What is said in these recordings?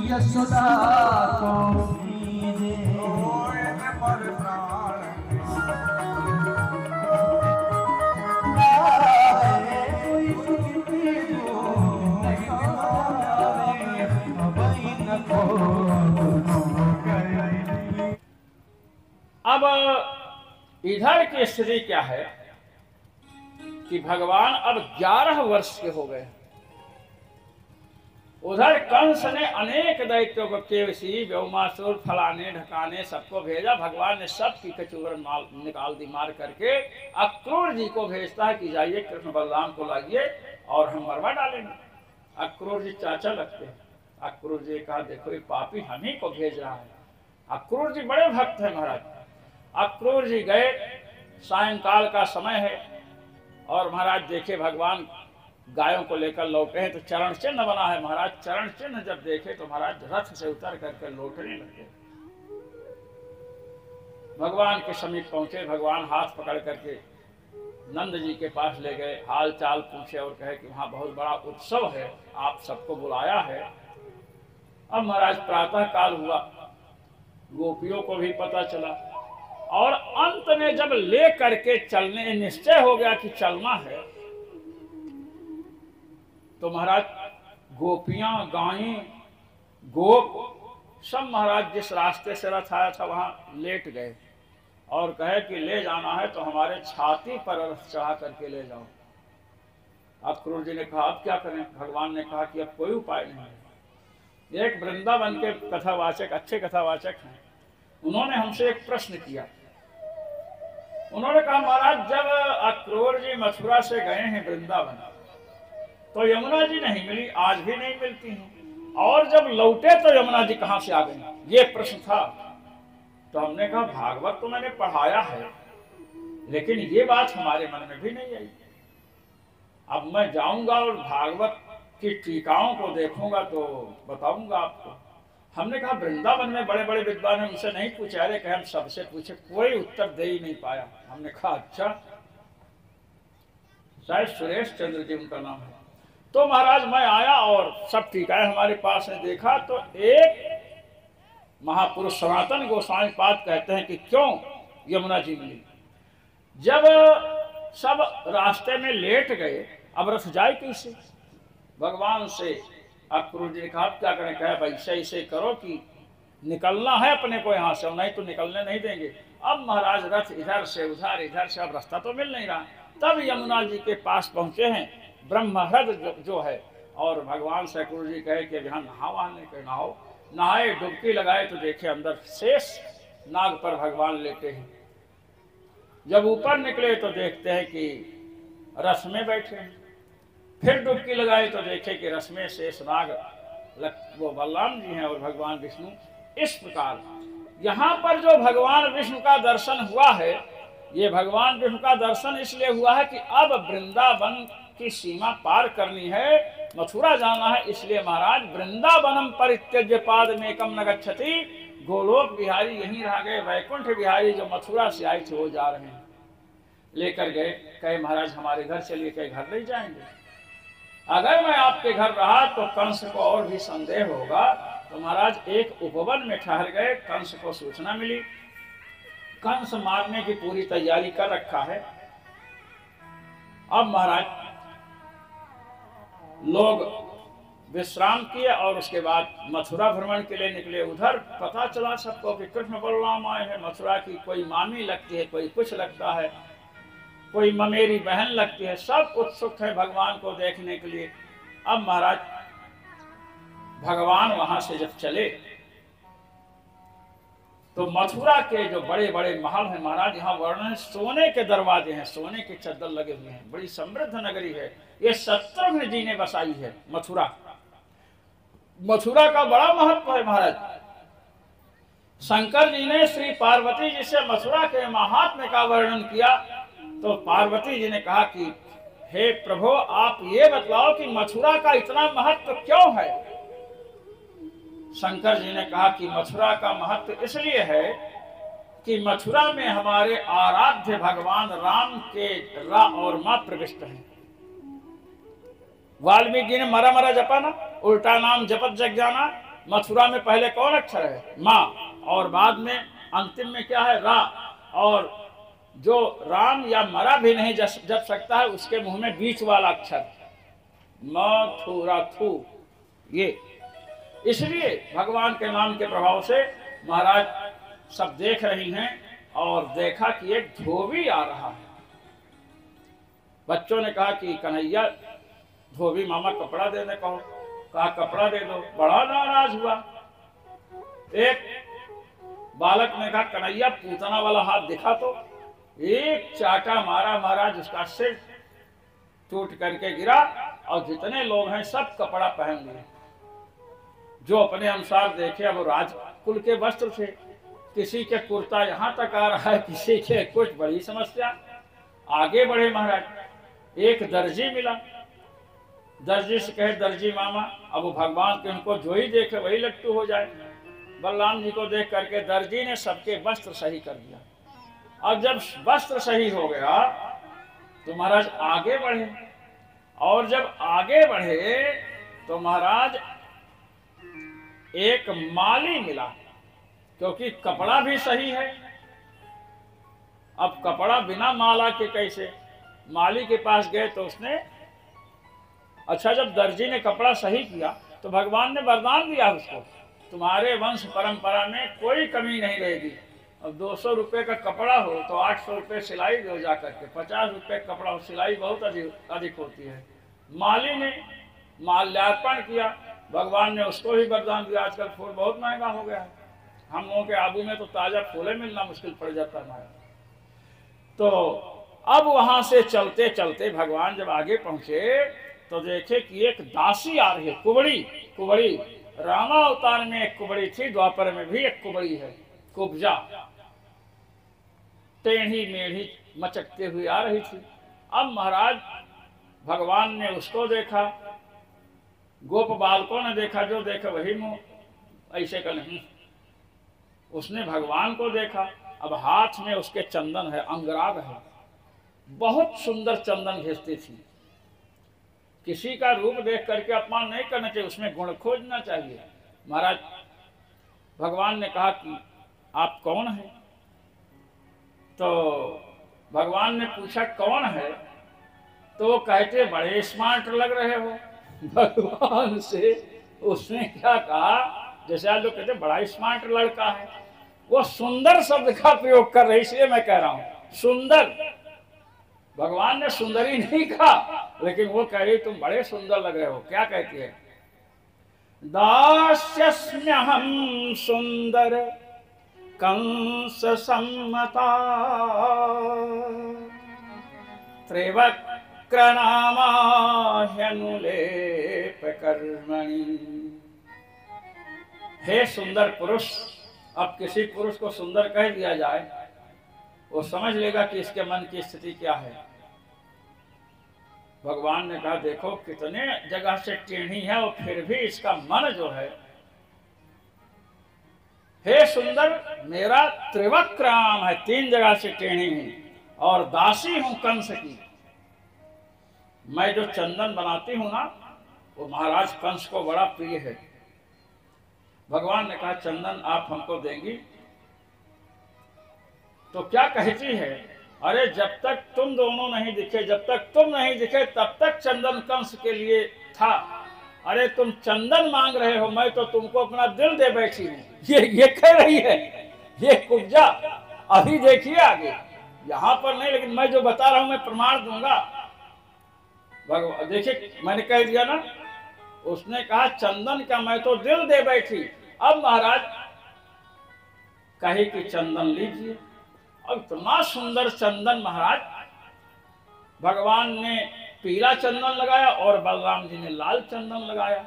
यशोदा को दीजे पर प्राण कोई सुखी जो बहन को अब इधर की स्थिति क्या है कि भगवान अब 11 वर्ष के हो गए। उधर कंस ने अनेक दैत्यों को केवसी व्योमासुर फलाने ढकाने सबको भेजा। भगवान ने सबकी कचूर निकाल दी मार करके। अक्रूर जी को भेजता है कि जाइए कृष्ण बलराम को लाइए और हम मरवा डालेंगे। अक्रूर जी चाचा लगते हैं। अक्रूर जी कहा देखो ये पापी हम ही को भेज रहा है। अक्रूर जी बड़े भक्त हैं महाराज। अक्रूर जी गए, सायंकाल का समय है और महाराज देखे भगवान गायों को लेकर लौटे हैं तो चरण चिन्ह बना है। महाराज चरण चिन्ह जब देखे तो महाराज रथ से उतर करके लौटने लगे। भगवान के समीप पहुंचे। भगवान हाथ पकड़ करके नंद जी के पास ले गए, हाल चाल पूछे और कहे कि वहां बहुत बड़ा उत्सव है, आप सबको बुलाया है। अब महाराज प्रातः काल हुआ, गोपियों को भी पता चला और अंत में जब ले करके चलने निश्चय हो गया कि चलना है तो महाराज गोपियां गायें गोप सब महाराज जिस रास्ते से रथ आया था वहां लेट गए और कहे कि ले जाना है तो हमारे छाती पर रथ चढ़ा करके ले जाओ। अक्रूर जी ने कहा अब क्या करें। भगवान ने कहा कि अब कोई उपाय नहीं है। एक वृंदावन के कथावाचक अच्छे कथावाचक हैं, उन्होंने हमसे एक प्रश्न किया। उन्होंने कहा महाराज जब अक्रूर जी मथुरा से गए हैं वृंदावन तो यमुना जी नहीं मिली, आज भी नहीं मिलती हैं, और जब लौटे तो यमुना जी कहां से आ गई, ये प्रश्न था। तो हमने कहा भागवत तो मैंने पढ़ाया है लेकिन ये बात हमारे मन में भी नहीं आई। अब मैं जाऊंगा और भागवत की टीकाओं को देखूंगा तो बताऊंगा आपको। हमने कहा वृंदावन में बड़े बड़े विद्वान हैं, उनसे नहीं पूछा। अरे कहे हम सबसे पूछे, कोई उत्तर दे ही नहीं पाया। हमने कहा अच्छा, शायद सुरेश चंद्र जी उनका नाम है। तो महाराज मैं आया और सब टीकाएं हमारे पास है। देखा तो एक महापुरुष सनातन गोस्वामी पाद कहते हैं कि क्यों यमुना जी मिली। जब सब रास्ते में लेट गए अब रथ जाए कैसे। भगवान से अक्रूर जी ने कहा क्या करें। कहे भाई ऐसे करो कि निकलना है अपने को यहाँ से, नहीं तो निकलने नहीं देंगे। अब महाराज रथ इधर से उधर इधर से, अब रास्ता तो मिल नहीं रहा। तब यमुना जी के पास पहुंचे हैं, ब्रह्महृद जो है, और भगवान से अक्रूर जी कहे कि यहाँ नहाओ। नहीं कहे नहाओ। नहाए, डुबकी लगाए तो देखे अंदर शेष नाग पर भगवान लेटे हैं। जब ऊपर निकले तो देखते हैं कि रथ में बैठे हैं। फिर डुबकी लगाए तो देखे कि रस में शेष नाग वो बलराम जी हैं और भगवान विष्णु। इस प्रकार यहाँ पर जो भगवान विष्णु का दर्शन हुआ है, ये भगवान विष्णु का दर्शन इसलिए हुआ है कि अब वृंदावन की सीमा पार करनी है, मथुरा जाना है। इसलिए महाराज वृंदावनम परित्यज्य पादमेकम न गच्छति, गोलोक बिहारी यहीं रह गए, वैकुंठ बिहारी जो मथुरा से आए थे वो जा रहे हैं। लेकर गए, कहे महाराज हमारे घर चलिए। कहे घर नहीं जाएंगे, अगर मैं आपके घर रहा तो कंस को और भी संदेह होगा। तो महाराज एक उपवन में ठहर गए। कंस को सूचना मिली, कंस मारने की पूरी तैयारी कर रखा है। अब महाराज लोग विश्राम किए और उसके बाद मथुरा भ्रमण के लिए निकले। उधर पता चला सबको कि कृष्ण बलराम आए हैं। मथुरा की कोई मामी लगती है, कोई कुछ लगता है, कोई ममेरी बहन लगती है, सब उत्सुक है भगवान को देखने के लिए। अब महाराज भगवान वहां से जब चले तो मथुरा के जो बड़े बड़े महल हैं महाराज, यहाँ वर्णन सोने के दरवाजे हैं, सोने के चद्दर लगे हुए हैं, बड़ी समृद्ध नगरी है। ये शत्रुघ्न जी ने बसाई है मथुरा। मथुरा का बड़ा महत्व है महाराज। शंकर जी ने श्री पार्वती जी से मथुरा के महात्म्य का वर्णन किया तो पार्वती जी ने कहा कि हे प्रभु आप ये बतलाओ कि मथुरा का इतना महत्व क्यों है। शंकर जी ने कहा कि मथुरा का महत्व इसलिए है कि मथुरा में हमारे आराध्य भगवान राम के रा और मां प्रविष्ट हैं। वाल्मीकि जी ने मरा मरा जपा ना, उल्टा नाम जपत जग जाना। मथुरा में पहले कौन अक्षर है? माँ, और बाद में अंतिम में क्या है? रा। और जो राम या मरा भी नहीं जप सकता है, उसके मुंह में बीच वाला अक्षर मथुरा थू। ये इसलिए भगवान के नाम के प्रभाव से महाराज सब देख रही हैं, और देखा कि एक धोबी आ रहा है। बच्चों ने कहा कि कन्हैया धोबी मामा कपड़ा देने कहो। कहा कपड़ा दे दो। बड़ा नाराज हुआ। एक बालक ने कहा कन्हैया पूतना वाला हाथ दिखा। तो एक चाटा मारा महाराज, उसका सिर टूट करके गिरा, और जितने लोग हैं सब कपड़ा पहन लिए। जो अपने अनुसार देखे, अब राजकुल के वस्त्र थे, किसी के कुर्ता यहाँ तक आ रहा है, किसी के कुछ बड़ी समस्या। आगे बढ़े महाराज। एक दर्जी मिला। दर्जी से कहे दर्जी मामा, अब वो भगवान के उनको जो ही देखे वही लट्टू हो जाए। बलराम जी को देख करके दर्जी ने सबके वस्त्र सही कर दिया। अब जब वस्त्र सही हो गया तो महाराज आगे बढ़े, और जब आगे बढ़े तो महाराज एक माली मिला, क्योंकि कपड़ा भी सही है। अब कपड़ा बिना माला के कैसे? माली के पास गए तो उसने, अच्छा जब दर्जी ने कपड़ा सही किया तो भगवान ने वरदान दिया उसको, तुम्हारे वंश परंपरा में कोई कमी नहीं रहेगी। अब 200 रुपये का कपड़ा हो तो 800 रुपये सिलाई दो जा करके, 50 रुपये कपड़ा हो, सिलाई बहुत अधिक होती है। माली ने माल्यार्पण किया, भगवान ने उसको भी वरदान दिया। आजकल फूल बहुत महंगा हो गया है, हम लोगों के आबू में तो ताज़ा फूलें मिलना मुश्किल पड़ जाता है। तो अब वहां से चलते चलते भगवान जब आगे पहुंचे तो देखे कि एक दासी आ रही है, कुबड़ी। कुबड़ी रामावतार में एक कुबड़ी थी, द्वापर में भी एक कुबड़ी है, कुब्जा, टेढ़ी मेढ़ी मचकते हुए आ रही थी। अब महाराज भगवान ने उसको देखा, गोप बालकों ने देखा, जो देखा वही मुंह ऐसे का नहीं। उसने भगवान को देखा। अब हाथ में उसके चंदन है, अंगराग है, बहुत सुंदर चंदन भेजती थी। किसी का रूप देख करके अपमान नहीं करना चाहिए, उसमें गुण खोजना चाहिए। महाराज भगवान ने कहा कि आप कौन हैं? तो भगवान ने पूछा कौन है? तो वो कहते बड़े स्मार्ट लग रहे हो। भगवान से उसने क्या कहा, जैसे आज लोग कहते बड़ा स्मार्ट लड़का है, वो सुंदर शब्द का प्रयोग कर रही, इसलिए मैं कह रहा हूं सुंदर। भगवान ने सुंदरी नहीं कहा, लेकिन वो कह रही तुम बड़े सुंदर लग रहे हो। क्या कहती है? दास्यस्म्यहं सुंदर कंस सम्मता त्रिवक्रनामाह्यनुलेप कर्मणि। हे सुंदर पुरुष, अब किसी पुरुष को सुंदर कह दिया जाए, वो समझ लेगा कि इसके मन की स्थिति क्या है। भगवान ने कहा देखो कितने जगह से टेढ़ी है और फिर भी इसका मन जो है। हे सुंदर, मेरा त्रिवक्राम है, 3 जगह से टेढ़ी हूं, और दासी हूं कंस की। मैं जो चंदन बनाती हूं ना, वो महाराज कंस को बड़ा प्रिय है। भगवान ने कहा चंदन आप हमको देंगी? तो क्या कहती है, अरे जब तक तुम दोनों नहीं दिखे, जब तक तुम नहीं दिखे तब तक चंदन कंस के लिए था। अरे तुम चंदन मांग रहे हो, मैं तो तुमको अपना दिल दे बैठी हूँ। ये कह रही है ये कुब्जा। अभी देखिए आगे, यहाँ पर नहीं, लेकिन मैं जो बता रहा हूँ मैं प्रमाण दूंगा। भगवान देखिए, मैंने कह दिया ना, उसने कहा चंदन का मैं तो दिल दे बैठी। अब महाराज कहे कि चंदन लीजिए। अब इतना सुंदर चंदन महाराज, भगवान ने पीला चंदन लगाया और बलराम जी ने लाल चंदन लगाया।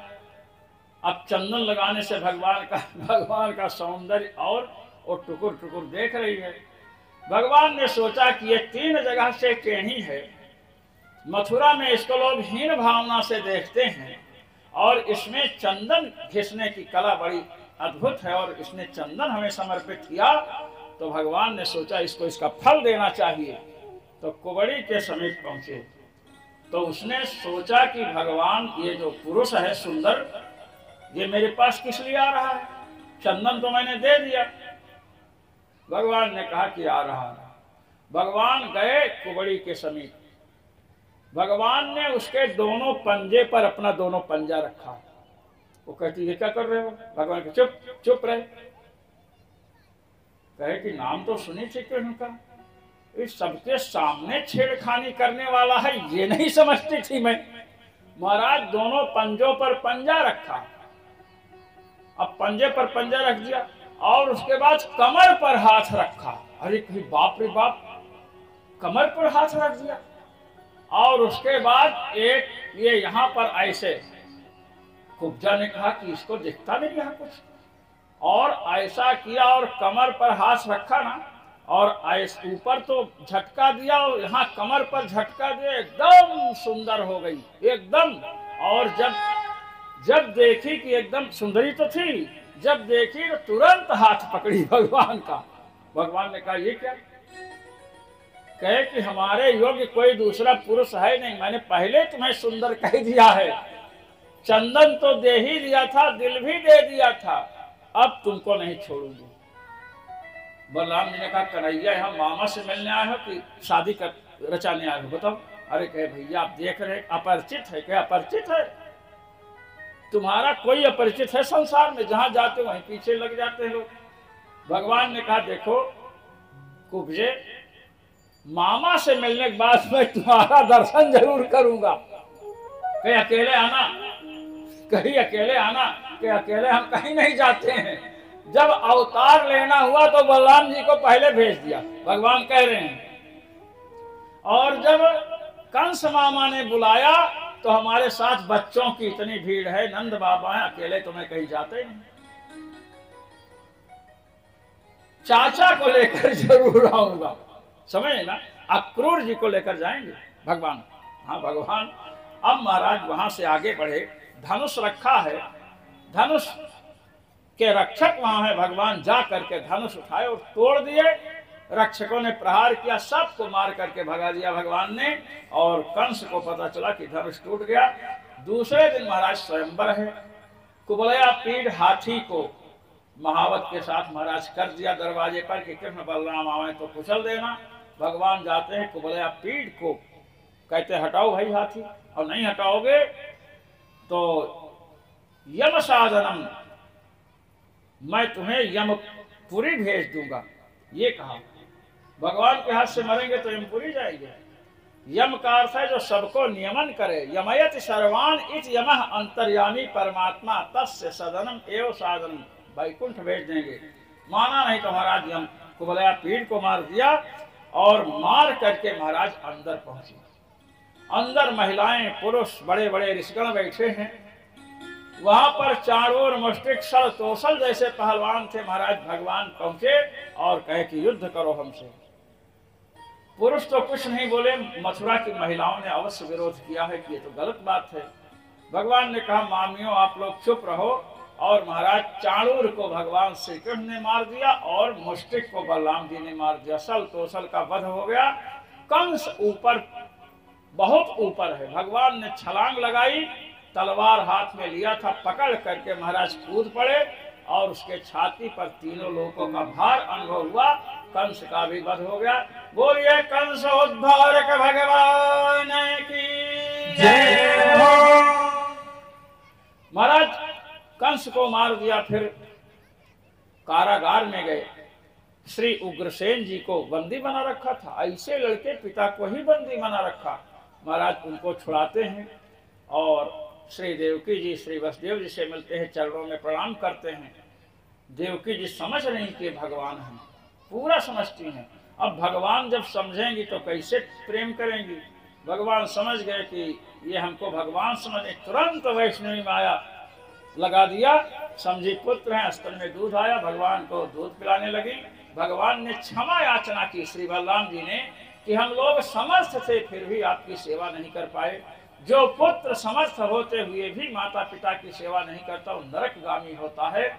अब चंदन लगाने से भगवान का सौंदर्य और टुकुर टुकुर देख रही है। भगवान ने सोचा कि ये 3 जगह से टेढ़ी है, मथुरा में इसको लोग हीन भावना से देखते हैं, और इसमें चंदन घिसने की कला बड़ी अद्भुत है, और इसने चंदन हमें समर्पित किया। तो भगवान ने सोचा इसको इसका फल देना चाहिए। तो कुबड़ी के समीप पहुंचे। तो उसने सोचा कि भगवान ये जो पुरुष है सुंदर, ये मेरे पास किस लिए आ रहा है? चंदन तो मैंने दे दिया। भगवान ने कहा कि आ रहा है। भगवान गए कुबड़ी के समीप। भगवान ने उसके दोनों पंजे पर अपना दोनों पंजा रखा। वो कहती ये क्या कर रहे हो? भगवान के चुप चुप रहे। कहे कि नाम तो सुनी थी कृष्ण का, इस सबके सामने छेड़खानी करने वाला है, ये नहीं समझती थी मैं। महाराज दोनों पंजों पर पंजा रखा। अब पंजे पर पंजा रख दिया और उसके बाद कमर पर हाथ रखा। अरे बाप रे बाप, कमर पर हाथ रख दिया। और उसके बाद एक ये यहाँ पर ऐसे, कुब्जा ने कहा कि इसको दिखता नहीं यहाँ कुछ, और ऐसा किया और कमर पर हाथ रखा ना, और ऐसे ऊपर तो झटका दिया और यहाँ कमर पर झटका दिया, एकदम सुंदर हो गई एकदम। और जब देखी कि एकदम सुंदरी तो थी, जब देखी तो तुरंत हाथ पकड़ी भगवान का। भगवान ने कहा ये क्या? कहे कि हमारे योग्य कोई दूसरा पुरुष है नहीं, मैंने पहले तुम्हें सुंदर कह दिया है, चंदन तो दे ही दिया था, दिल भी दे दिया था, अब तुमको नहीं छोड़ूंगी। बलराम जी ने कहा कन्हैया यहाँ मामा से मिलने आए हो कि शादी कर रचाने आए हो? बताओ। अरे कहे भैया आप देख रहे अपरिचित है। क्या अपरिचित है? तुम्हारा कोई अपरिचित है संसार में? जहां जाते वहीं पीछे लग जाते हैं लोग। भगवान ने कहा देखो कुब्जे, मामा से मिलने के बाद मैं तुम्हारा दर्शन जरूर करूंगा। कहीं अकेले आना, कहीं अकेले आना। कि अकेले हम कहीं नहीं जाते हैं। जब अवतार लेना हुआ तो बलराम जी को पहले भेज दिया, भगवान कह रहे हैं। और जब कंस मामा ने बुलाया तो हमारे साथ बच्चों की इतनी भीड़ है, नंद बाबा हैं, अकेले तो मैं कहीं जाते नहीं, चाचा को लेकर जरूर आऊंगा। समझे ना? अक्रूर जी को लेकर जाएंगे भगवान। हाँ भगवान। अब महाराज वहां से आगे बढ़े, धनुष रखा है, धनुष के रक्षक वहां है। भगवान जा करके धनुष उठाए और तोड़ दिए। रक्षकों ने प्रहार किया, सबको मार करके भगा दिया भगवान ने। और कंस को पता चला कि धनुष टूट गया। दूसरे दिन महाराज स्वयंवर है। कुबलया पीड़ हाथी को महावत के साथ महाराज कर दिया दरवाजे पर कि कृष्ण बलराम आवे तो कुशल देना। भगवान जाते हैं कुबलया पीड़ को, कहते हटाओ भाई हाथी, और नहीं हटाओगे तो यम साधनम, मैं तुम्हें यमपुरी भेज दूंगा। ये कहा। भगवान के हाथ से मरेंगे तो यमपुरी जाएंगे। यम का अर्थ है जो सबको नियमन करे। यमयत सर्वान इच यमः अंतर्यामी परमात्मा तस्य सदनम एवं साधनम, वैकुंठ भेज देंगे। माना नहीं तो महाराज यम कुबलया पीड़ को मार दिया और मार करके महाराज अंदर पहुंचे। अंदर महिलाएं पुरुष बड़े बड़े ऋषिगण बैठे हैं। वहां पर चारों ओर मुष्टिक सल तोसल जैसे पहलवान थे। महाराज भगवान पहुंचे और कहे कि युद्ध करो हमसे। पुरुष तो कुछ नहीं बोले, मथुरा की महिलाओं ने अवश्य विरोध किया है कि ये तो गलत बात है। भगवान ने कहा मामियों आप लोग चुप रहो। और महाराज चाणूर को भगवान श्री कृष्ण ने मार दिया और मुष्टिक को बलराम जी ने मार दिया। सल तोसल का वध हो गया। कंस ऊपर, बहुत ऊपर है। भगवान ने छलांग लगाई, तलवार हाथ में लिया था, पकड़ करके महाराज कूद पड़े और उसके छाती पर तीनों लोगों का भार अनुभव हुआ। कंस का भी वध हो गया। बोलिए कंस उद्धारक भगवान की जय हो। महाराज कंस को मार दिया। फिर कारागार में गए। श्री उग्रसेन जी को बंदी बना रखा था। ऐसे लड़के पिता को ही बंदी बना रखा। महाराज उनको छुड़ाते हैं और श्री देवकी जी श्री वसुदेव जी से मिलते हैं, चरणों में प्रणाम करते हैं। देवकी जी समझ रही कि भगवान हैं, पूरा समझती हैं। अब भगवान जब समझेंगी तो कैसे प्रेम करेंगी। भगवान समझ गए कि ये हमको भगवान समझे। तुरंत वैष्णवी माया लगा दिया। समझी पुत्र हैं, स्तन में दूध आया, भगवान को दूध पिलाने लगी। भगवान ने क्षमा याचना की श्री बलराम जी ने कि हम लोग समर्थ थे फिर भी आपकी सेवा नहीं कर पाए। जो पुत्र समर्थ होते हुए भी माता पिता की सेवा नहीं करता वो नरकगामी होता है।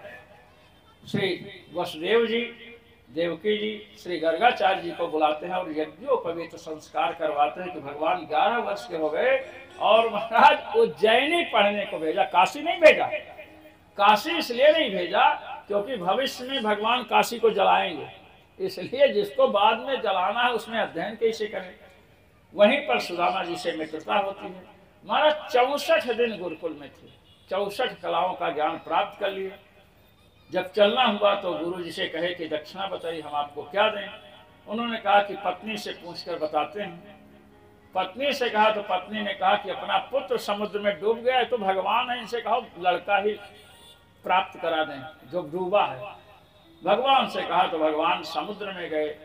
श्री वसुदेव जी देवकी जी श्री गर्गाचार्य जी को बुलाते हैं और यज्ञोपवीत संस्कार करवाते हैं कि भगवान 11 वर्ष के हो गए और महाराज उज्जैनी पढ़ने को भेजा, काशी नहीं भेजा। काशी इसलिए नहीं भेजा क्योंकि भविष्य में भगवान काशी को जलाएंगे, इसलिए जिसको बाद में जलाना है उसमें अध्ययन कैसे करें। वहीं पर सुदामा जी से मित्रता होती है। महाराज 64 दिन गुरुकुल में थे, 64 कलाओं का ज्ञान प्राप्त कर लिए। जब चलना हुआ तो गुरु जी से कहे कि दक्षिणा बताइए, हम आपको क्या दें। उन्होंने कहा कि पत्नी से पूछकर बताते हैं। पत्नी से कहा तो पत्नी ने कहा कि अपना पुत्र समुद्र में डूब गया है तो भगवान है, इनसे कहो लड़का ही प्राप्त करा दें जो डूबा है। भगवान से कहा तो भगवान समुद्र में गए।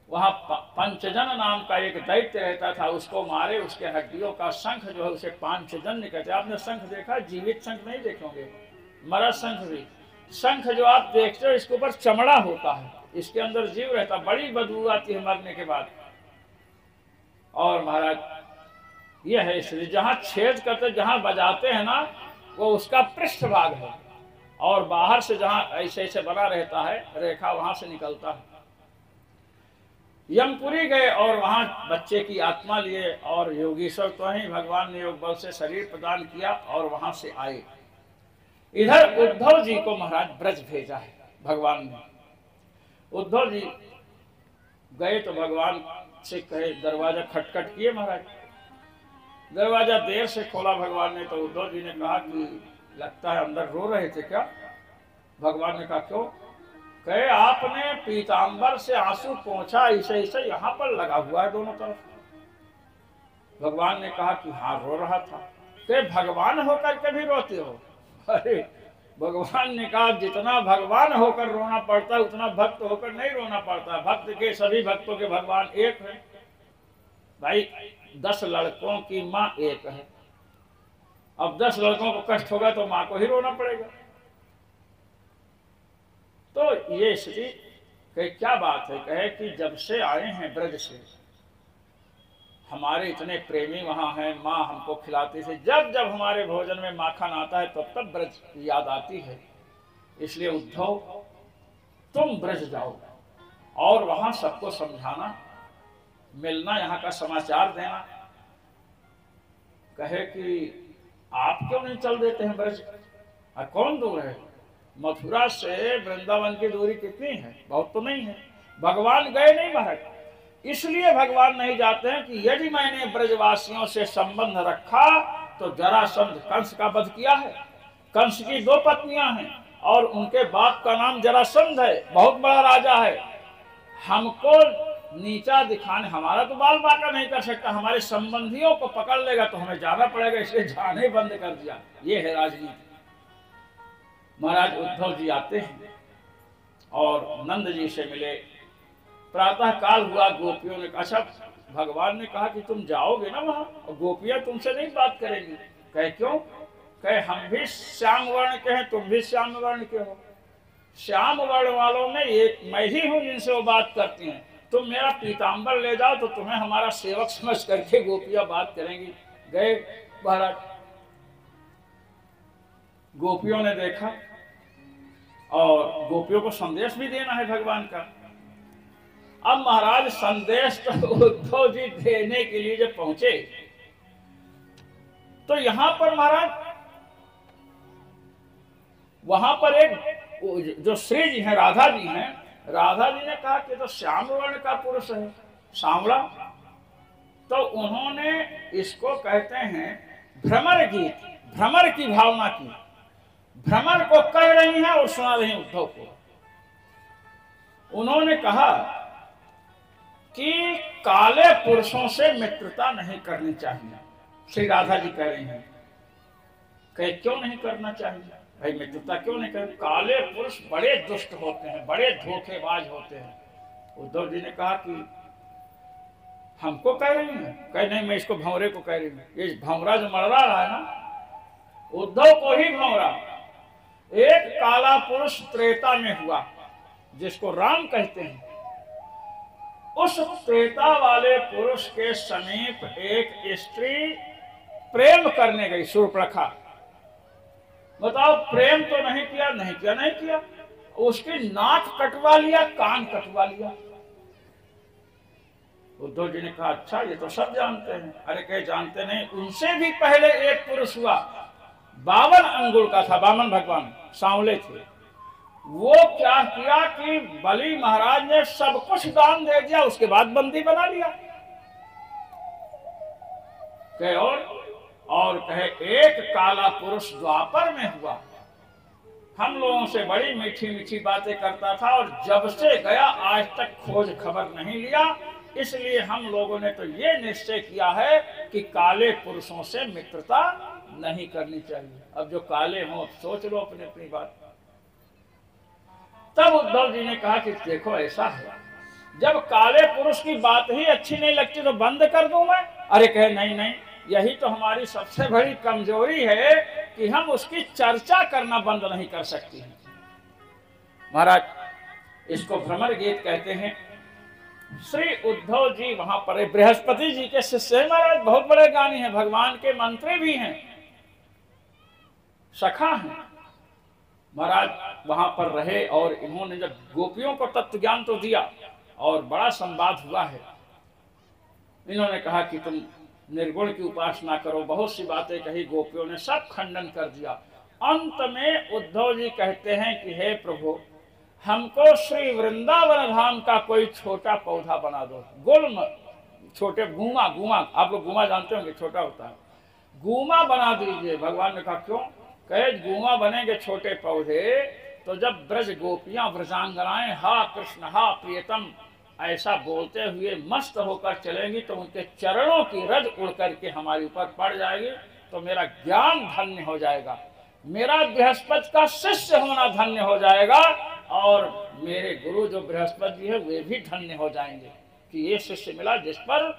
वहां पंचजन नाम का एक दैत्य रहता था, उसको मारे, उसके हड्डियों का शंख जो है उसे पांचजन्य कहते हैं। आपने शंख देखा? जीवित शंख नहीं देखोगे, मरा शंख भी। शंख जो आप देखते हो इसके ऊपर चमड़ा होता है, इसके अंदर जीव रहता, बड़ी बदबू आती है मरने के बाद। और महाराज ये है, इसलिए जहां छेद करते जहां बजाते हैं ना वो उसका पृष्ठ भाग है, और बाहर से जहां ऐसे ऐसे बना रहता है रेखा वहां से निकलता है। यमपुरी गए और वहां बच्चे की आत्मा लिए और योगीश्वर तो ही भगवान ने योग बल से शरीर प्रदान किया और वहां से आए। इधर उद्धव जी को महाराज ब्रज भेजा है भगवान ने। उद्धव जी गए तो भगवान से कहे, दरवाजा खटखट किए महाराज, दरवाजा देर से खोला भगवान ने तो उद्धव जी ने कहा कि लगता है अंदर रो रहे थे क्या। भगवान ने कहा क्यों? कहे आपने पीतांबर से आंसू पोंछा, ऐसे ऐसे यहाँ पर लगा हुआ है दोनों तरफ। भगवान ने कहा कि हाँ रो रहा था। कहे भगवान होकर के भी रोते हो? अरे भगवान ने कहा जितना भगवान होकर रोना पड़ता है उतना भक्त होकर नहीं रोना पड़ता। भक्त के सभी भक्तों के भगवान एक है भाई। 10 लड़कों की माँ एक है, अब 10 लड़कों को कष्ट होगा तो माँ को ही रोना पड़ेगा। तो ये श्री कहे क्या बात है? कहे कि जब से आए हैं ब्रज से हमारे इतने प्रेमी वहां हैं, माँ हमको खिलाती थी, जब जब हमारे भोजन में माखन आता है तब तब ब्रज की याद आती है। इसलिए उद्धव तुम ब्रज जाओ और वहां सबको समझाना, मिलना, यहाँ का समाचार देना। कहे कि आप क्यों नहीं चल देते हैं ब्रज? कौन दूर है? मथुरा से वृंदावन की दूरी कितनी है? बहुत तो नहीं है। भगवान गए नहीं महाराज, इसलिए भगवान नहीं जाते हैं कि यदि मैंने ब्रजवासियों से संबंध रखा तो जरासंध कंस का वध किया है। कंस की 2 पत्नियां हैं और उनके बाप का नाम जरासंध है, बहुत बड़ा राजा है। हमको नीचा दिखाने, हमारा तो बाल बांका नहीं कर सकता, हमारे संबंधियों को पकड़ लेगा तो हमें जाना पड़ेगा, इसलिए जाने बंद कर दिया। ये है राजनीति। महाराज उद्धव जी आते हैं और नंद जी से मिले। प्रातः काल हुआ, गोपियों ने कहा, अच्छा भगवान ने कहा कि तुम जाओगे ना वहां और गोपियां तुमसे नहीं बात करेंगी। कहे क्यों? कहे हम भी श्याम वर्ण के हैं, तुम भी श्याम वर्ण के हो। श्याम वर्ण वालों में एक मैं ही हूं जिनसे वो बात करती हैं। तुम मेरा पीतांबर ले जाओ तो तुम्हें हमारा सेवक समझ करके गोपियां बात करेंगी। गए महाराज, गोपियों ने देखा और गोपियों को संदेश भी देना है भगवान का। अब महाराज संदेश तो उद्धव जी देने के लिए जब पहुंचे तो यहां पर महाराज वहां पर एक जो श्री जी हैं, राधा जी हैं, राधा जी ने कहा कि तो श्याम वर्ण का पुरुष है, सांवला। तो उन्होंने इसको कहते हैं भ्रमर गीत, भ्रमर की भावना की। भ्रमर को कह रही हैं और सुना रही उद्धव को। उन्होंने कहा कि काले पुरुषों से मित्रता नहीं करनी चाहिए। श्री राधा जी कह रही हैं। कहे क्यों नहीं करना चाहिए भाई, मित्रता क्यों नहीं करनी? काले पुरुष बड़े दुष्ट होते हैं, बड़े धोखेबाज होते हैं। उद्धव जी ने कहा कि हमको कह रही हैं? कहे नहीं, मैं इसको भंवरे को कह रही हूँ। ये भंवरा जो मरवा रहा है ना, उद्धव को ही भंवरा। एक काला पुरुष त्रेता में हुआ जिसको राम कहते हैं। उस त्रेता वाले पुरुष के समीप एक स्त्री प्रेम करने गई, शूर्पणखा। बताओ, प्रेम तो नहीं किया, नहीं किया, नहीं किया। उसकी नाक कटवा लिया, कान कटवा लिया। उद्धव जी ने कहा अच्छा ये तो सब जानते हैं। अरे कहे जानते नहीं, उनसे भी पहले एक पुरुष हुआ, 52 अंगुल का था, वामन भगवान सांवले थे। वो क्या किया कि बलि महाराज ने सब कुछ दान दे दिया, उसके बाद बंदी बना लिया। कहे और कहे एक काला पुरुष द्वापर में हुआ, हम लोगों से बड़ी मीठी मीठी बातें करता था और जब से गया आज तक खोज खबर नहीं लिया। इसलिए हम लोगों ने तो ये निश्चय किया है कि काले पुरुषों से मित्रता नहीं करनी चाहिए। अब जो काले हों सोच लो अपनी अपनी बात। तब उद्धव जी ने कहा कि देखो ऐसा है, जब काले पुरुष की बात ही अच्छी नहीं लगती तो बंद कर दूं मैं? अरे कहे नहीं नहीं, यही तो हमारी सबसे बड़ी कमजोरी है कि हम उसकी चर्चा करना बंद नहीं कर सकती हैं। महाराज इसको भ्रमर गीत कहते हैं। श्री उद्धव जी वहां पर बृहस्पति जी के शिष्य हैं महाराज, बहुत बड़े ज्ञानी हैं, भगवान के मंत्री भी हैं, सखा हैं। महाराज वहां पर रहे और इन्होंने जब गोपियों को तत्व ज्ञान तो दिया और बड़ा संवाद हुआ है। इन्होंने कहा कि तुम निर्गुण की उपासना करो, बहुत सी बातें कही, गोपियों ने सब खंडन कर दिया। अंत में उद्धव जी कहते हैं कि हे प्रभु, हमको श्री वृंदावन धाम का कोई छोटा पौधा बना दो, गुल्म, छोटे गूमा, आप लोग गूमा जानते होंगे, छोटा होता है, गूमा बना दीजिए। भगवान ने कहा क्यों? कहे गूमा बनेंगे छोटे पौधे तो जब ब्रज गोपियां ब्रजांगनाएं हा कृष्ण हा प्रियतम ऐसा बोलते हुए मस्त होकर चलेंगी तो उनके चरणों की रज उड़ करके हमारे ऊपर पड़ जाएगी, तो मेरा ज्ञान धन्य हो जाएगा, मेरा बृहस्पति का शिष्य होना धन्य हो जाएगा और मेरे गुरु जो बृहस्पति जी है वे भी धन्य हो जाएंगे कि ये शिष्य मिला जिस पर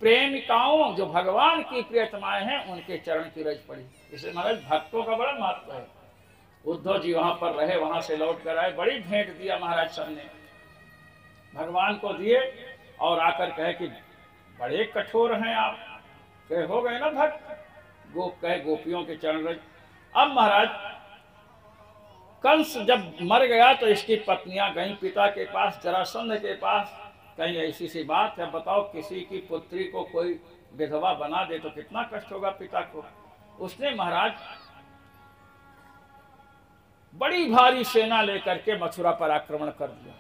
प्रेमिकाओं जो भगवान की प्रियतमाएं हैं उनके चरण की रज पड़ी। इसे महाराज भक्तों का बड़ा महत्व है। उद्धव जी वहां पर रहे, वहां से लौट कर आए, बड़ी भेंट दिया महाराज सबने, भगवान को दिए और आकर कहे कि बड़े कठोर हैं आप। कहे हो गए ना भक्त, कहे गोपियों के चरण रज। अब महाराज कंस जब मर गया तो इसकी पत्नियां गईं पिता के पास, जरासंध के पास, कहीं ऐसी सी बात है, बताओ किसी की पुत्री को कोई विधवा बना दे तो कितना कष्ट होगा पिता को। उसने महाराज बड़ी भारी सेना लेकर के मथुरा पर आक्रमण कर दिया।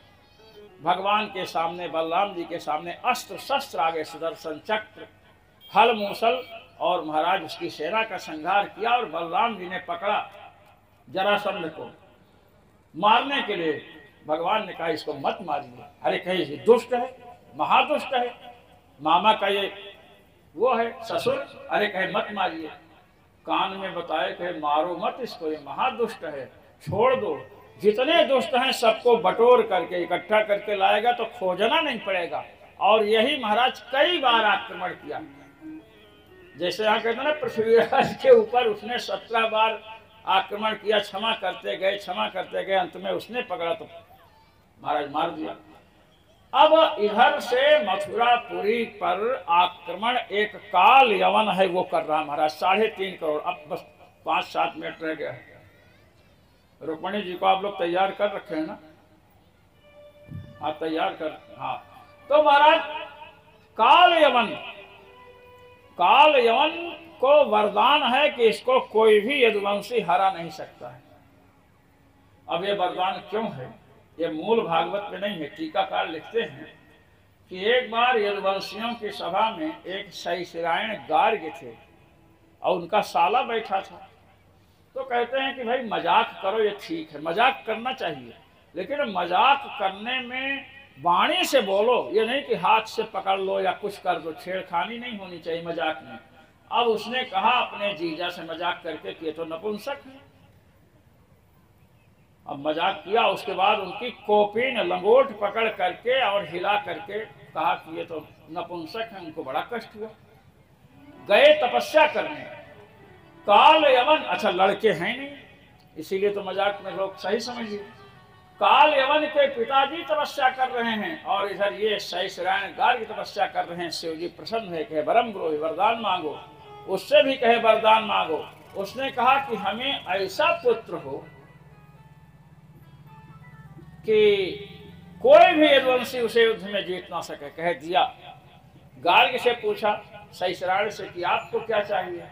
भगवान के सामने, बलराम जी के सामने अस्त्र शस्त्र आगे, सुदर्शन चक्र, हल मूसल, और महाराज उसकी सेना का संहार किया। और बलराम जी ने पकड़ा जरासंध को मारने के लिए। भगवान ने कहा इसको मत मारिए। अरे कहे ये दुष्ट है, महादुष्ट है, मामा का ये वो है ससुर। अरे कहे मत मारिए। कान में बताए कहे मारो मत इसको, ये महादुष्ट है, छोड़ दो। जितने दुष्ट हैं सबको बटोर करके इकट्ठा करके लाएगा तो खोजना नहीं पड़ेगा। और यही महाराज कई बार आक्रमण किया। जैसे यहाँ कहते हैं ना पृथ्वीराज के ऊपर उसने 17 बार आक्रमण किया, क्षमा करते गए, अंत में उसने पकड़ा तो महाराज मार दिया। अब इधर से मथुरापुरी पर आक्रमण एक काल यवन है वो कर रहा महाराज, 3.5 करोड़। अब बस 5-7 मिनट रह गया है। रुक्मणी जी को आप लोग तैयार कर रखे हैं ना? हाँ तैयार कर। हाँ तो महाराज काल यवन को वरदान है कि इसको कोई भी यदुवंशी हरा नहीं सकता है। अब ये वरदान क्यों है? ये मूल भागवत में नहीं है। टीकाकार लिखते हैं कि एक बार यदुवंशियों की सभा में एक सैसरायण गार्ग थे और उनका साला बैठा था। तो कहते हैं कि भाई मजाक करो, ये ठीक है, मजाक करना चाहिए, लेकिन मजाक करने में वाणी से बोलो, ये नहीं कि हाथ से पकड़ लो या कुछ कर दो। छेड़खानी नहीं होनी चाहिए मजाक में। अब उसने कहा अपने जीजा से मजाक करके कि ये तो नपुंसक है। अब मजाक किया, उसके बाद उनकी कोपीन लंगोट पकड़ करके और हिला करके कहा कि ये तो नपुंसक है। उनको बड़ा कष्ट हुआ, गए तपस्या करने। काल यवन, अच्छा लड़के हैं नहीं, इसीलिए तो मजाक में लोग सही समझिए। काल यवन के पिताजी तपस्या कर रहे हैं और इधर ये सैसरायण गार्ग की तपस्या कर रहे हैं। शिव जी प्रसन्न है, कहे वरम ब्रोहि, वरदान मांगो। उससे भी कहे वरदान मांगो। उसने कहा कि हमें ऐसा पुत्र हो कि कोई भी यदुवंशी उसे युद्ध में जीत ना सके। कह दिया। गार्ग से पूछा सहिष्णाण से कि आपको क्या चाहिए?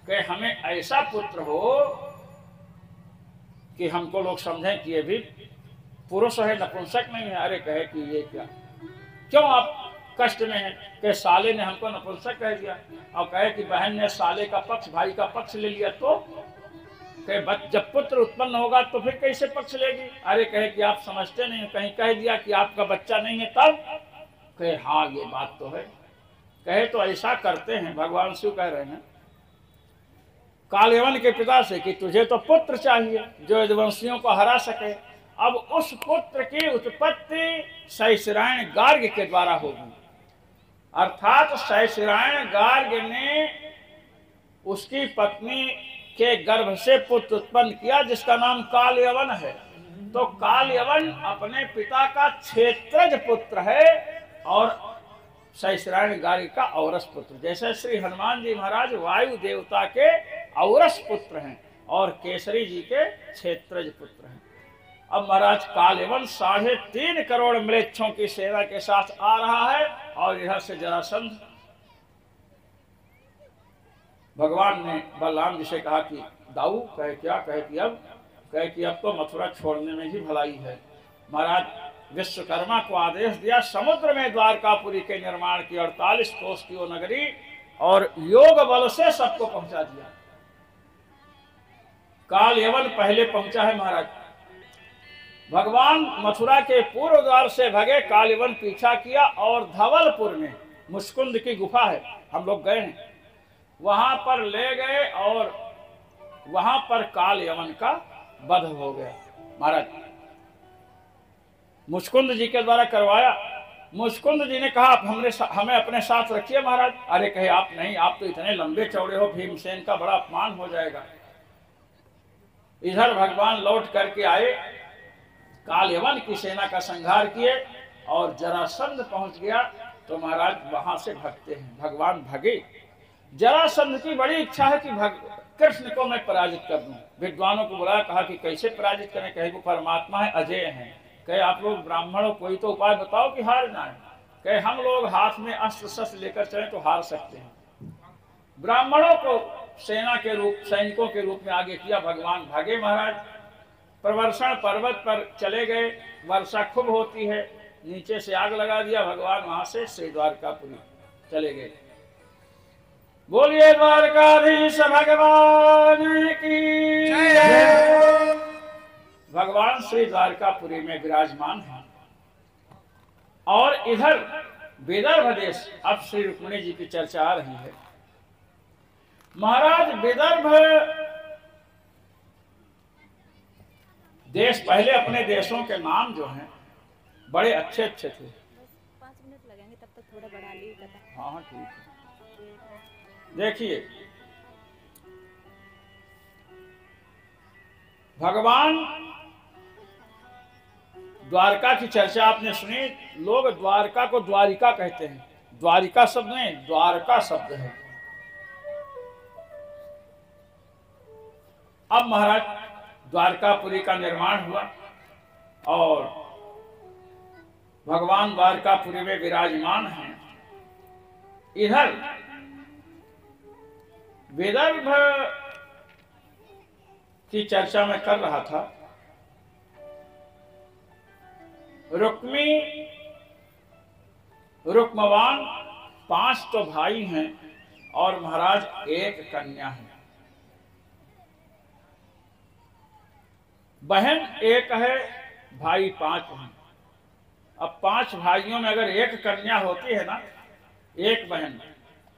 कहे हमें ऐसा पुत्र हो कि हमको लोग समझें कि ये भी पुरुष है, नपुंसक नहीं है। अरे कहे कि ये क्या, क्यों आप कष्ट में हैं? कहे साले ने हमको नपुंसक कह दिया। और कहे कि बहन ने साले का पक्ष, भाई का पक्ष ले लिया। तो कहे जब पुत्र उत्पन्न होगा तो फिर कैसे पक्ष लेगी? अरे कहे कि आप समझते नहीं, कहीं कह दिया कि आपका बच्चा नहीं है तब? कहे हाँ ये बात तो है। कहे तो ऐसा करते हैं, भगवान शिव कह रहे हैं कालयवन के पिता से कि तुझे तो पुत्र चाहिए जो यदुवंशियों को हरा सके। अब उस पुत्र की उत्पत्ति सहिष्णाण गार्ग के द्वारा होगी। अर्थात सहिष्णाण गार्ग ने उसकी पत्नी के गर्भ से पुत्र उत्पन्न किया जिसका नाम कालयवन है। तो कालयवन अपने पिता का क्षेत्रज पुत्र है और सहिष्णाण गार्ग का औरस पुत्र। जैसे श्री हनुमान जी महाराज वायु देवता के औरस पुत्र हैं और केसरी जी के क्षेत्रज पुत्र हैं। अब महाराज कालयवन 3.5 करोड़ म्लेच्छों की सेना के साथ आ रहा है और इधर से जरासंध। भगवान ने बलराम जी से कहा कि दाऊ, कहे क्या? कहे कि अब तो मथुरा छोड़ने में ही भलाई है। महाराज विश्वकर्मा को आदेश दिया, समुद्र में द्वारकापुरी के निर्माण की 48 कोस की वो नगरी और योग बल से सबको पहुंचा दिया। कालयवन पहले पहुंचा है महाराज। भगवान मथुरा के पूर्व द्वार से भगे, कालयवन पीछा किया और धवलपुर में मुस्कुंद की गुफा है, हम लोग गए हैं, वहां पर ले गए और वहां पर कालयवन का वध हो गया। महाराज मुस्कुंद जी के द्वारा करवाया। मुस्कुंद जी ने कहा हमें अपने साथ रखिए महाराज। अरे कहे आप नहीं, आप तो इतने लंबे चौड़े हो, भीमसेन का बड़ा अपमान हो जाएगा। इधर भगवान लौट करके आए, कालयवन की सेना का संहार किए और जरासंध पहुंच गया। तो महाराज वहां से भगते हैं, भगवान भगे। जरासंध की बड़ी इच्छा है कि कृष्ण को मैं पराजित कर दूं। विद्वानों को बुलाया, कहा कि कैसे पराजित करें? कहे वो परमात्मा है, अजय हैं। कहे आप लोग ब्राह्मणों कोई तो उपाय बताओ कि हार जाए। कहे हम लोग हाथ में अस्त्र शस्त्र लेकर चले तो हार सकते हैं। ब्राह्मणों को सेना के रूप, सैनिकों के रूप में आगे किया। भगवान भागे महाराज। प्रवर्षण पर्वत पर चले गए, वर्षा खूब होती है, नीचे से आग लगा दिया। भगवान वहां से श्री द्वारकापुरी चले गए। बोलिए द्वारकाधीश भगवान की जय। भगवान श्री द्वारकापुरी में विराजमान है और इधर विदर्भ देश, अब श्री रुक्मिणी जी की चर्चा आ रही है। महाराज विदर्भ देश, पहले अपने देशों के नाम जो हैं बड़े अच्छे अच्छे थे। 5 मिनट लगेंगे, तब तक थोड़ा बढ़ा ली कथा। हाँ ठीक है। देखिए भगवान द्वारका की चर्चा आपने सुनी। लोग द्वारका को द्वारिका कहते हैं। द्वारिका शब्द नहीं, द्वारका शब्द है। अब महाराज द्वारकापुरी का निर्माण हुआ और भगवान द्वारकापुरी में विराजमान हैं। इधर विदर्भ की चर्चा में कर रहा था। रुक्मवान 5 तो भाई हैं और महाराज 1 कन्या है। बहन 1 है, भाई 5 हैं। अब 5 भाइयों में अगर 1 कन्या होती है ना, 1 बहन,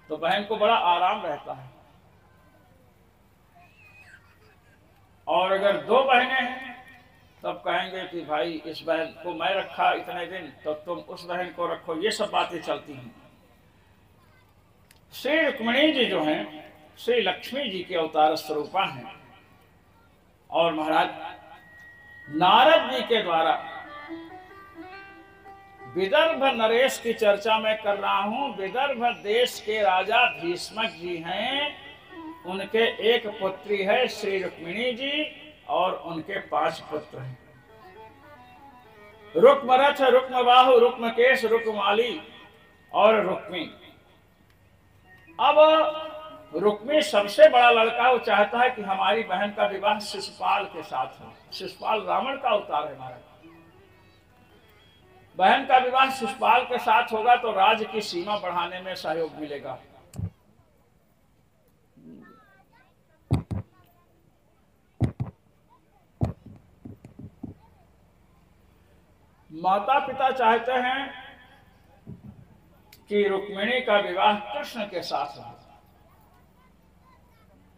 तो बहन को बड़ा आराम रहता है। और अगर 2 बहनें हैं तब कहेंगे कि भाई इस बहन को मैं रखा इतने दिन, तो तुम उस बहन को रखो। ये सब बातें चलती हैं। श्री रुक्मिणी जी जो हैं श्री लक्ष्मी जी के अवतार स्वरूपा हैं और महाराज नारद जी के द्वारा विदर्भ नरेश की चर्चा मैं कर रहा हूं। विदर्भ देश के राजा भीष्मक जी हैं, उनके 1 पुत्री है श्री रुक्मिणी जी और उनके 5 पुत्र हैं। रुक्म रथ, रुक्म बाहु, रुक्म केश, रुक्माली और रुक्मी। अब रुक्मी सबसे बड़ा लड़का, वो चाहता है कि हमारी बहन का विवाह शिशुपाल के साथ हो। शिशुपाल रावण का अवतार है महाराज। बहन का विवाह शिशुपाल के साथ होगा तो राज्य की सीमा बढ़ाने में सहयोग मिलेगा। माता पिता चाहते हैं कि रुक्मिणी का विवाह कृष्ण के साथ हो।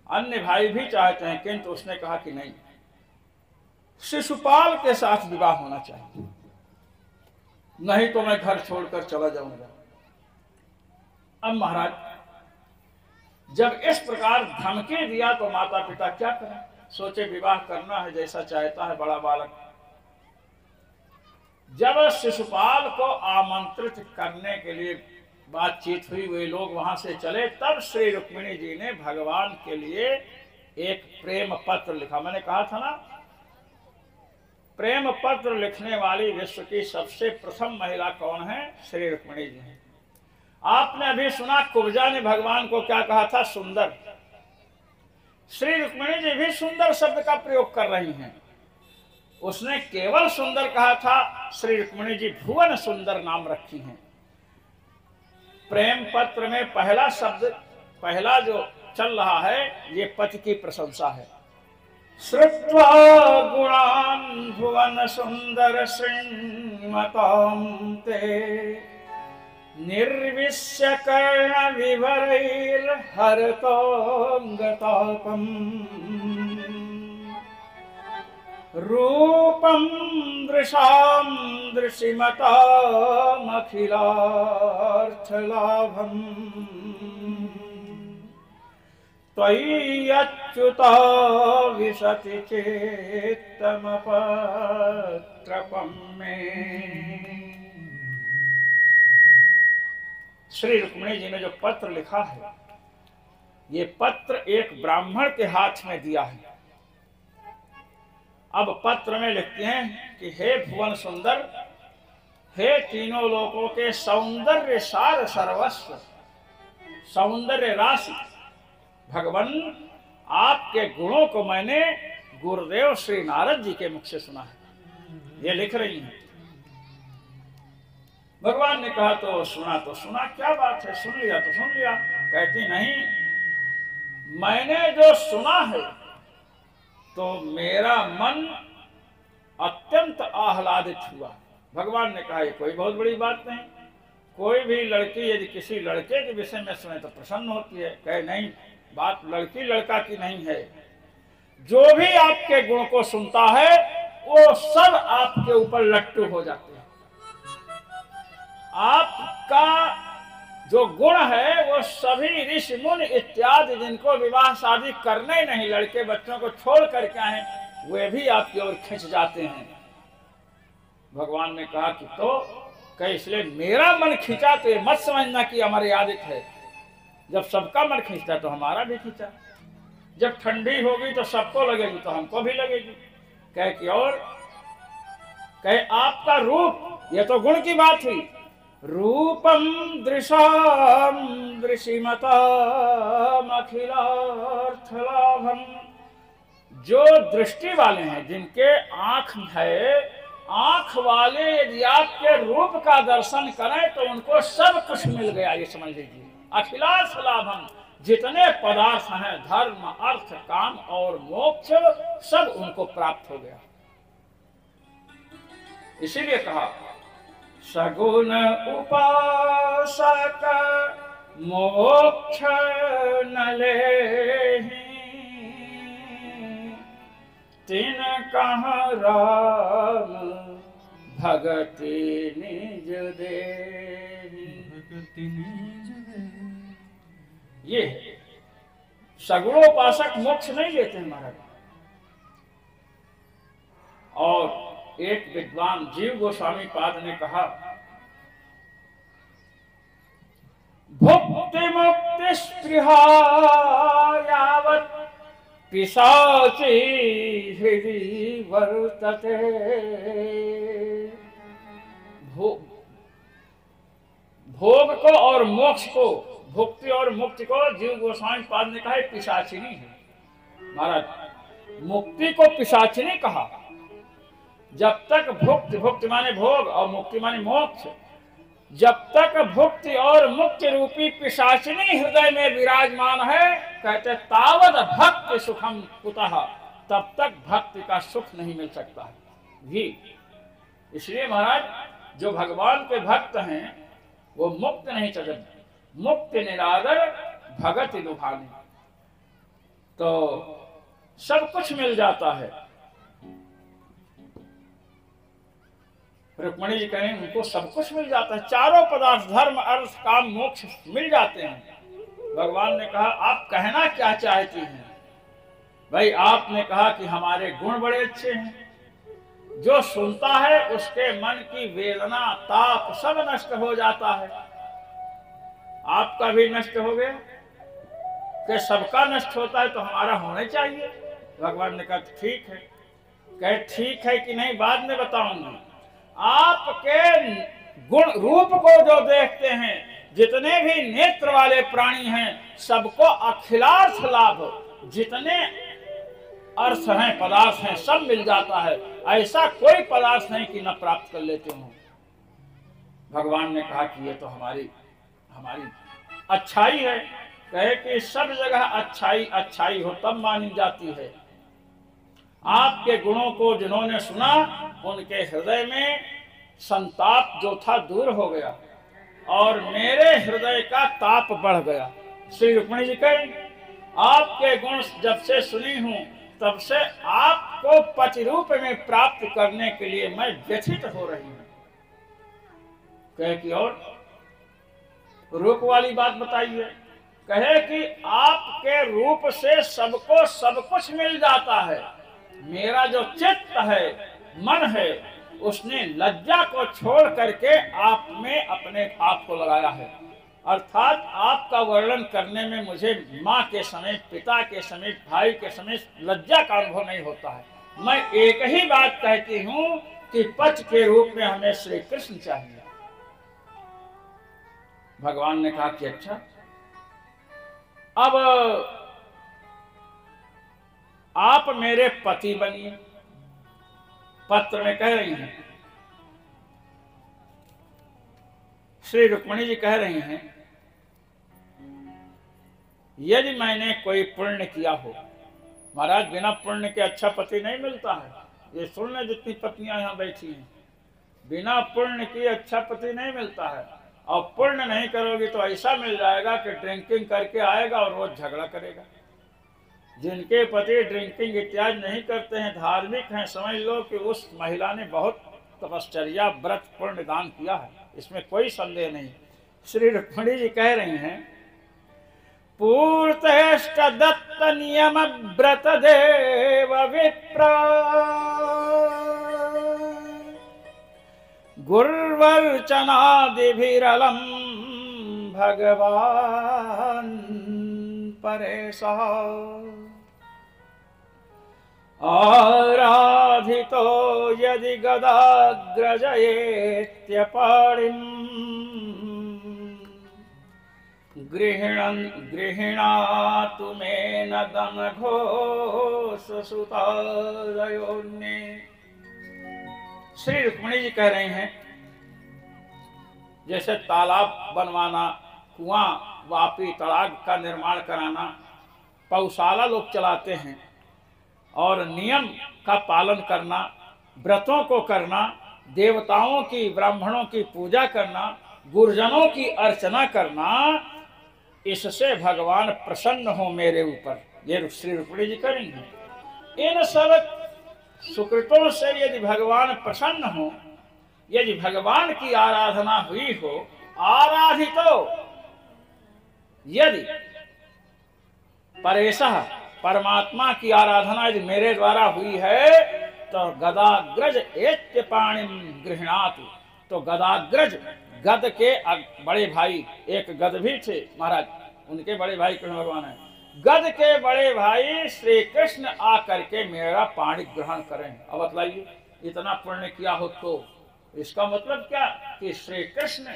अन्य भाई भी चाहते हैं, किंतु उसने कहा कि नहीं, शिशुपाल के साथ विवाह होना चाहिए, नहीं तो मैं घर छोड़कर चला जाऊंगा। अब महाराज जब इस प्रकार धमकी दिया तो माता पिता क्या करें? सोचे विवाह करना है जैसा चाहता है बड़ा बालक। जब शिशुपाल को आमंत्रित करने के लिए बातचीत हुई, वे लोग वहां से चले, तब श्री रुक्मिणी जी ने भगवान के लिए एक प्रेम पत्र लिखा। मैंने कहा था ना, प्रेम पत्र लिखने वाली विश्व की सबसे प्रथम महिला कौन है? श्री रुक्मिणी जी हैं। आपने अभी सुना कुब्जा ने भगवान को क्या कहा था? सुंदर। श्री रुक्मिणी जी भी सुंदर शब्द का प्रयोग कर रही हैं। उसने केवल सुंदर कहा था, श्री रुक्मिणी जी भुवन सुंदर नाम रखी हैं। प्रेम पत्र में पहला शब्द, पहला जो चल रहा है, ये पति की प्रशंसा है। श्रुत्वा गुणान् भुवन सुंदर श्रीमतां ते निर्विश्य कर्ण विवरैर्हरतोऽङ्गतापम् रूपं दृशां दृशिमतामखिलार्थलाभम् त्वयि अच्युता विशति चेत्तमपत्रपं मे। श्री रुक्मिणी जी ने जो पत्र लिखा है, ये पत्र एक ब्राह्मण के हाथ में दिया है। अब पत्र में लिखते हैं कि हे भुवन सुंदर, हे तीनों लोकों के सौंदर्य सार सर्वस्व, सौंदर्य राशि भगवान, आपके गुणों को मैंने गुरुदेव श्री नारद जी के मुख से सुना है। ये लिख रही हैं। भगवान ने कहा तो सुना, क्या बात है, सुन लिया तो सुन लिया। कहती नहीं, मैंने जो सुना है तो मेरा मन अत्यंत आह्लादित हुआ। भगवान ने कहा ये कोई बहुत बड़ी बात नहीं। कोई भी लड़की यदि किसी लड़के के विषय में सुने तो प्रसन्न होती है। कहे नहीं, बात लड़की लड़का की नहीं है, जो भी आपके गुण को सुनता है वो सब आपके ऊपर लट्टू हो जाते हैं। आपका जो गुण है वो सभी ऋषि मुनि इत्यादि जिनको विवाह शादी करने नहीं, लड़के बच्चों को छोड़ करके आए, वे भी आपकी ओर खिंच जाते हैं। भगवान ने कहा कि तो कहीं इसलिए मेरा मन खींचा तो ये मत समझना कि हमारी आदत है। जब सबका मन खींचता तो हमारा भी खींचा। जब ठंडी होगी तो सबको लगेगी तो हमको भी लगेगी। कहे कि और कहे आपका रूप, ये तो गुण की बात हुई। रूपम दृशाम दृशिमतामखिलार्थलाभम, जो दृष्टि वाले हैं, जिनके आंख है, आंख वाले यदि आपके रूप का दर्शन करें तो उनको सब कुछ मिल गया, ये समझ लीजिए। अखिलार्थ लाभम, जितने पदार्थ हैं, धर्म अर्थ काम और मोक्ष, सब उनको प्राप्त हो गया। इसीलिए कहा सगुण उपासक मोक्ष न लेहि, तिन कहाँ राम भगति निज देहि। ये सगुणोपासक मोक्ष नहीं लेते हैं महाराज। और एक विद्वान जीव गोस्वामी पाद ने कहा, भुक्ति मुक्ति स्पृहा यावत् पिशाची हृदि वर्तते, भोग को और मोक्ष को, भुक्ति और मुक्ति को जीव गोस्वामी पाद ने कहा पिशाचिनी है। महाराज मुक्ति को पिशाचिनी कहा। जब तक भुक्ति, भुक्ति माने भोग और मुक्ति माने मोक्ष, जब तक भुक्ति और मुक्ति रूपी पिशाचिनी हृदय में विराजमान है, कहते तावद भक्ति सुखम कुतः, तब तक भक्ति का सुख नहीं मिल सकता है जी। इसलिए महाराज जो भगवान के भक्त हैं वो मुक्त नहीं चलते, मुक्त निरादर भगत लुभाने, तो सब कुछ मिल जाता है। रुक्मिणी जी कहें उनको सब कुछ मिल जाता है, चारों पदार्थ धर्म अर्थ काम मोक्ष मिल जाते हैं। भगवान ने कहा आप कहना क्या चाहती हैं? भाई आपने कहा कि हमारे गुण बड़े अच्छे हैं, जो सुनता है उसके मन की वेदना ताप सब नष्ट हो जाता है। आपका भी नष्ट हो गया कि सबका नष्ट होता है तो हमारा होना चाहिए। भगवान ने कहा ठीक है। कहे ठीक है कि नहीं बाद में बताऊंगी। आपके गुण रूप को जो देखते हैं, जितने भी नेत्र वाले प्राणी हैं सबको अखिलार्थ लाभ, जितने अर्थ हैं पदार्थ हैं सब मिल जाता है, ऐसा कोई पदार्थ नहीं कि न प्राप्त कर लेते हो। भगवान ने कहा कि ये तो हमारी अच्छाई है। कहे कि सब जगह अच्छाई अच्छाई हो तब मानी जाती है। आपके गुणों को जिन्होंने सुना उनके हृदय में संताप जो था दूर हो गया और मेरे हृदय का ताप बढ़ गया। श्री रुक्मिणी जी कहें आपके गुण जब से सुनी हूं तब से आपको पति रूप में प्राप्त करने के लिए मैं व्यथित हो रही हूं। कहे कि और रूप वाली बात बताइए। कहे कि आपके रूप से सबको सब कुछ मिल जाता है। मेरा जो चित्त है, मन है, उसने लज्जा को छोड़ करके आप में अपने आप को लगाया है। अर्थात आपका वर्णन करने में मुझे माँ के समेत, पिता के समेत, भाई के समेत लज्जा का अनुभव नहीं होता है। मैं एक ही बात कहती हूँ कि पति के रूप में हमें श्री कृष्ण चाहिए। भगवान ने कहा कि अच्छा, अब आप मेरे पति बनिए। पत्र में कह रही हैं, श्री रुक्मिणी जी कह रही हैं, यदि मैंने कोई पुण्य किया हो, महाराज बिना पुण्य के अच्छा पति नहीं मिलता है। ये सुनने जितनी पत्नियां यहाँ बैठी हैं, बिना पुण्य के अच्छा पति नहीं मिलता है। और पुण्य नहीं करोगे तो ऐसा मिल जाएगा कि ड्रिंकिंग करके आएगा और रोज झगड़ा करेगा। जिनके पति ड्रिंकिंग इत्यादि नहीं करते हैं, धार्मिक हैं, समझ लो कि उस महिला ने बहुत तपश्चर्या व्रत पुण्य दान किया है, इसमें कोई संदेह नहीं। श्री रुक्मिणी जी कह रही हैं, पूर्तेष्ट दत्त नियम व्रत देव विप्र गुर्वर्चनादिभिरलम भगवान परेशा आराधितो यदि गदाग्रजयेत्यपाणिम् गृह्णातु मेन दमघोषसुतादयोन्ये। श्री रुक्मिणी जी कह रहे हैं, जैसे तालाब बनवाना, कुआं वापी तड़ाग का निर्माण कराना, पौशाला लोग चलाते हैं, और नियम का पालन करना, व्रतों को करना, देवताओं की ब्राह्मणों की पूजा करना, गुरुजनों की अर्चना करना, इससे भगवान प्रसन्न हो मेरे ऊपर। ये श्री रुक्मिणी जी करेंगे। इन सब सुकृतों से यदि भगवान प्रसन्न हो, यदि भगवान की आराधना हुई हो, आराधितो यदि परेशः परमात्मा की आराधना यदि मेरे द्वारा हुई है तो गदाग्रज एत्य पाणिम गृह्णातु। तो गदाग्रज, गद के बड़े भाई, एक गद भी थे महाराज, उनके बड़े भाई कृष्ण भगवान है। गद के बड़े भाई श्री कृष्ण आकर के मेरा पाणी ग्रहण करें। अब बतलाइए, इतना पुण्य किया हो तो इसका मतलब क्या कि श्री कृष्ण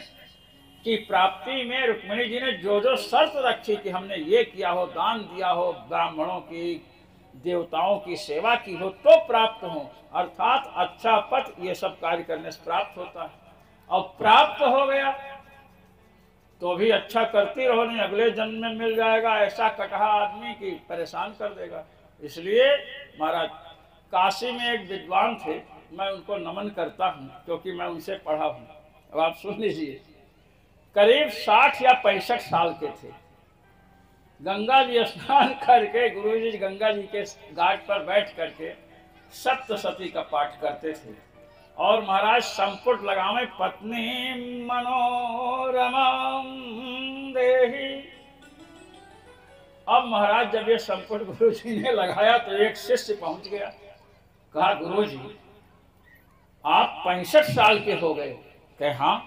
की प्राप्ति में रुक्मिणी जी ने जो जो शर्त रखी कि हमने ये किया हो, दान दिया हो, ब्राह्मणों की, देवताओं की सेवा की हो तो प्राप्त हो, अर्थात अच्छा पथ, ये सब कार्य करने से प्राप्त होता है। अब प्राप्त हो गया तो भी अच्छा करती रहो, नहीं अगले जन्म में मिल जाएगा ऐसा कटहा आदमी की परेशान कर देगा। इसलिए महाराज काशी में एक विद्वान थे, मैं उनको नमन करता हूँ क्योंकि मैं उनसे पढ़ा हूँ। अब आप सुन लीजिए, करीब 60 या 65 साल के थे। गंगा जी स्नान करके गुरु जी गंगा जी के घाट पर बैठ करके सप्तशती का पाठ करते थे और महाराज संपुट लगावे पत्नी मनोरमं देहि। अब महाराज जब ये संपुट गुरु जी ने लगाया तो एक शिष्य पहुंच गया, कहा गुरु जी आप 65 साल के हो गए। कहे हाँ।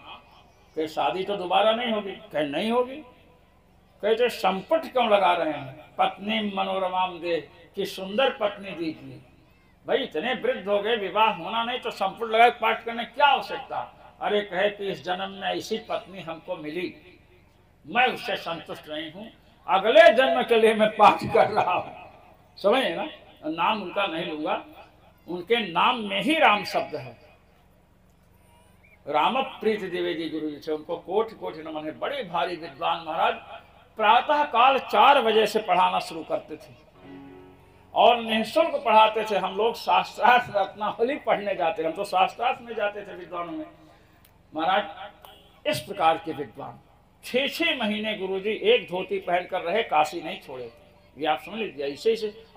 कहे शादी तो दोबारा नहीं होगी। कहे नहीं होगी। कहते संपुट क्यों लगा रहे हैं? पत्नी मनोरमाम दे कि सुंदर पत्नी दीजिए। भाई इतने वृद्ध हो गए, विवाह होना नहीं तो संपुट लगा पाठ करने क्या आवश्यकता? अरे कहे कि इस जन्म में ऐसी पत्नी हमको मिली, मैं उससे संतुष्ट नहीं हूँ, अगले जन्म के लिए मैं पाठ कर रहा हूँ। समझे ना? नाम उनका नहीं लूंगा, उनके नाम में ही राम शब्द है। राम प्रीत द्विवेदी गुरु जी से उनको कोटि कोटि नमन है। बड़े भारी विद्वान महाराज। प्रातः काल 4 बजे से पढ़ाना शुरू करते थे और निःशुल्क पढ़ाते थे। हम लोग शास्त्रार्थ रत्नावली पढ़ने जाते, हम तो शास्त्रार्थ में जाते थे विद्वानों में। महाराज इस प्रकार के विद्वान 6 महीने गुरुजी एक धोती पहनकर रहे, काशी नहीं छोड़े। ये आप समझ लीजिए।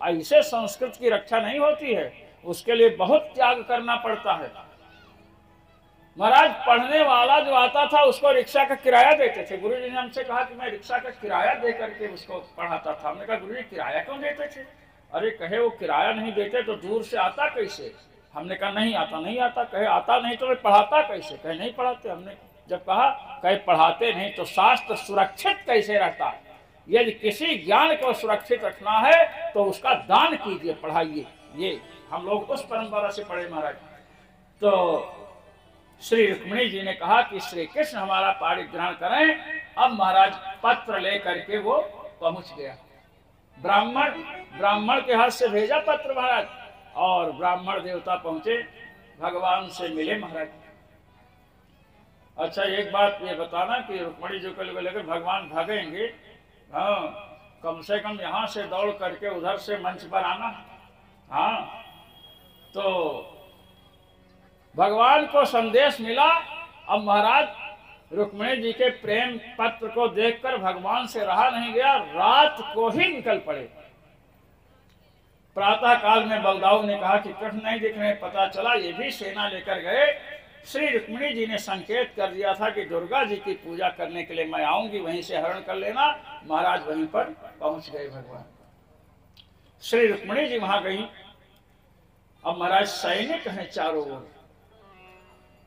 ऐसे संस्कृत की रक्षा नहीं होती है, उसके लिए बहुत त्याग करना पड़ता है। महाराज पढ़ने वाला जो आता था उसको रिक्शा का किराया देते थे। गुरुजी ने हमसे कहा कि मैं रिक्शा का किराया दे करके उसको पढ़ाता था। हमने कहा गुरुजी किराया क्यों देते थे? अरे कहे वो किराया नहीं देते तो दूर से आता कैसे? हमने कहा नहीं आता। कहे आता नहीं तो मैं पढ़ाता कैसे? कहे नहीं पढ़ाते। हमने जब कहा कहे पढ़ाते नहीं तो शास्त्र सुरक्षित कैसे रहता? यदि किसी ज्ञान को सुरक्षित रखना है तो उसका दान कीजिए, पढ़ाइए। ये हम लोग उस परंपरा से पढ़े महाराज। तो श्री रुक्मिणी जी ने कहा कि श्री कृष्ण हमारा पाणिग्रहण करें। अब महाराज पत्र लेकर के वो पहुंच गया। ब्राह्मण के हाथ से भेजा पत्र महाराज, और ब्राह्मण देवता पहुंचे, भगवान से मिले महाराज। अच्छा एक बात ये बताना कि रुक्मिणी जी को लेकर भगवान भागेंगे, हाँ कम से कम यहाँ से दौड़ करके उधर से मंच पर आना। हाँ तो भगवान को संदेश मिला। अब महाराज रुक्मिणी जी के प्रेम पत्र को देखकर भगवान से रहा नहीं गया, रात को ही निकल पड़े। प्रातः काल में बलदाऊ ने कहा कि कृष्ण नहीं दिख रहे। पता चला ये भी सेना लेकर गए। श्री रुक्मिणी जी ने संकेत कर दिया था कि दुर्गा जी की पूजा करने के लिए मैं आऊंगी, वहीं से हरण कर लेना। महाराज वहीं पर पहुंच गए भगवान। श्री रुक्मिणी जी वहां गई। अब महाराज सैनिक हैं चारों ओर।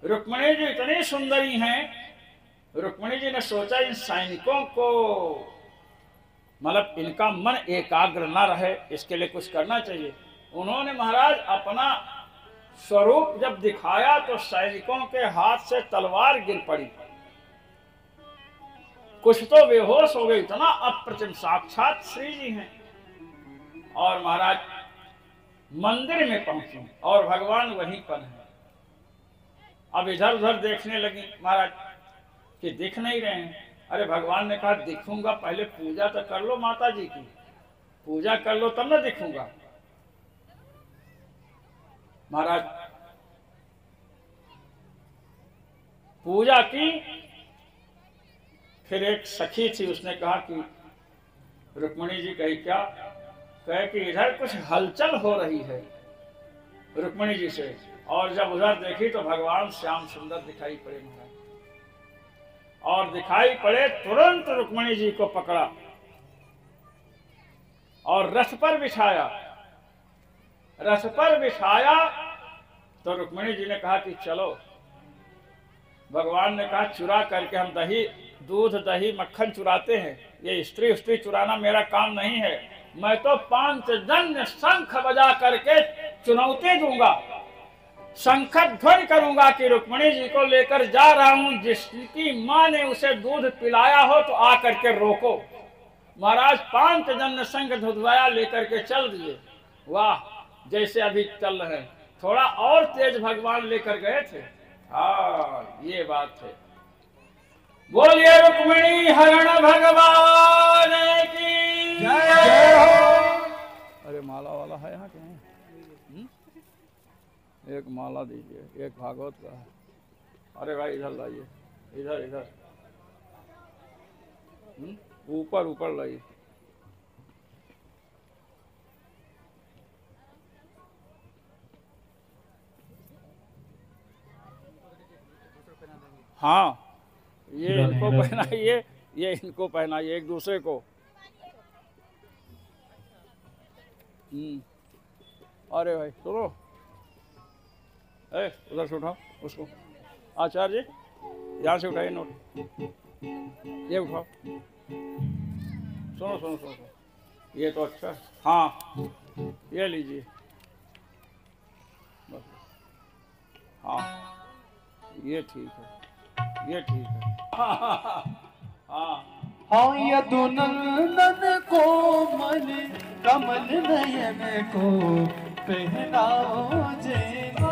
रुक्मिणी जी इतनी सुंदरी हैं, रुक्मिणी जी ने सोचा इन सैनिकों को मतलब इनका मन एकाग्र न रहे, इसके लिए कुछ करना चाहिए। उन्होंने महाराज अपना स्वरूप जब दिखाया तो सैनिकों के हाथ से तलवार गिर पड़ी, कुछ तो बेहोश हो गए। इतना अप्रतिम, साक्षात श्री जी हैं। और महाराज मंदिर में पहुंचे और भगवान वहीं पर हैं। अब इधर उधर देखने लगी महाराज कि दिख नहीं रहे हैं। अरे भगवान ने कहा दिखूंगा, पहले पूजा तो कर लो माता जी की, पूजा कर लो तब ना दिखूंगा। महाराज पूजा की, फिर एक सखी थी, उसने कहा कि रुक्मिणी जी कही क्या? कहे कि इधर कुछ हलचल हो रही है रुक्मिणी जी से। और जब उधर देखी तो भगवान श्याम सुंदर दिखाई पड़े महाराज। और दिखाई पड़े, तुरंत रुक्मिणी जी को पकड़ा और रथ पर बिठाया। रथ पर बिठाया तो रुक्मिणी जी ने कहा कि चलो। भगवान ने कहा चुरा करके हम दही, दूध, दही, मक्खन चुराते हैं, ये स्त्री चुराना मेरा काम नहीं है। मैं तो 5 जन्य शंख बजा करके चुनौती दूंगा शंखत ध्वनि करूंगा कि रुक्मिणी जी को लेकर जा रहा हूं, जिसकी मां ने उसे दूध पिलाया हो तो आकर के रोको। महाराज 5 जन ने शंख धुधवाया, लेकर के चल दिए। वाह, जैसे अभी चल रहे हैं, थोड़ा और तेज भगवान लेकर गए थे। हाँ, ये बात है। बोलिए रुक्मिणी हरण भगवान की जय हो। अरे माला वाला है यहाँ कहीं? एक माला दीजिए, एक भागवत का है। अरे भाई इधर लाइए, इधर इधर, ऊपर ऊपर लाइए। हाँ, ये इनको पहनाइए, ये इनको पहनाइए, एक दूसरे को। अरे भाई सुनो, उधर से उठाओ उसको। आचार्य जी यहाँ से उठाइए नोट, ये उठाओ। सुनो सुनो सुनो, ये तो अच्छा। हाँ, ये लीजिए बस। हाँ, ये ठीक है, ये ठीक है। हाँ हाँ, यदुनंदन को मन कमल नयन को पहनाओ जयमाला,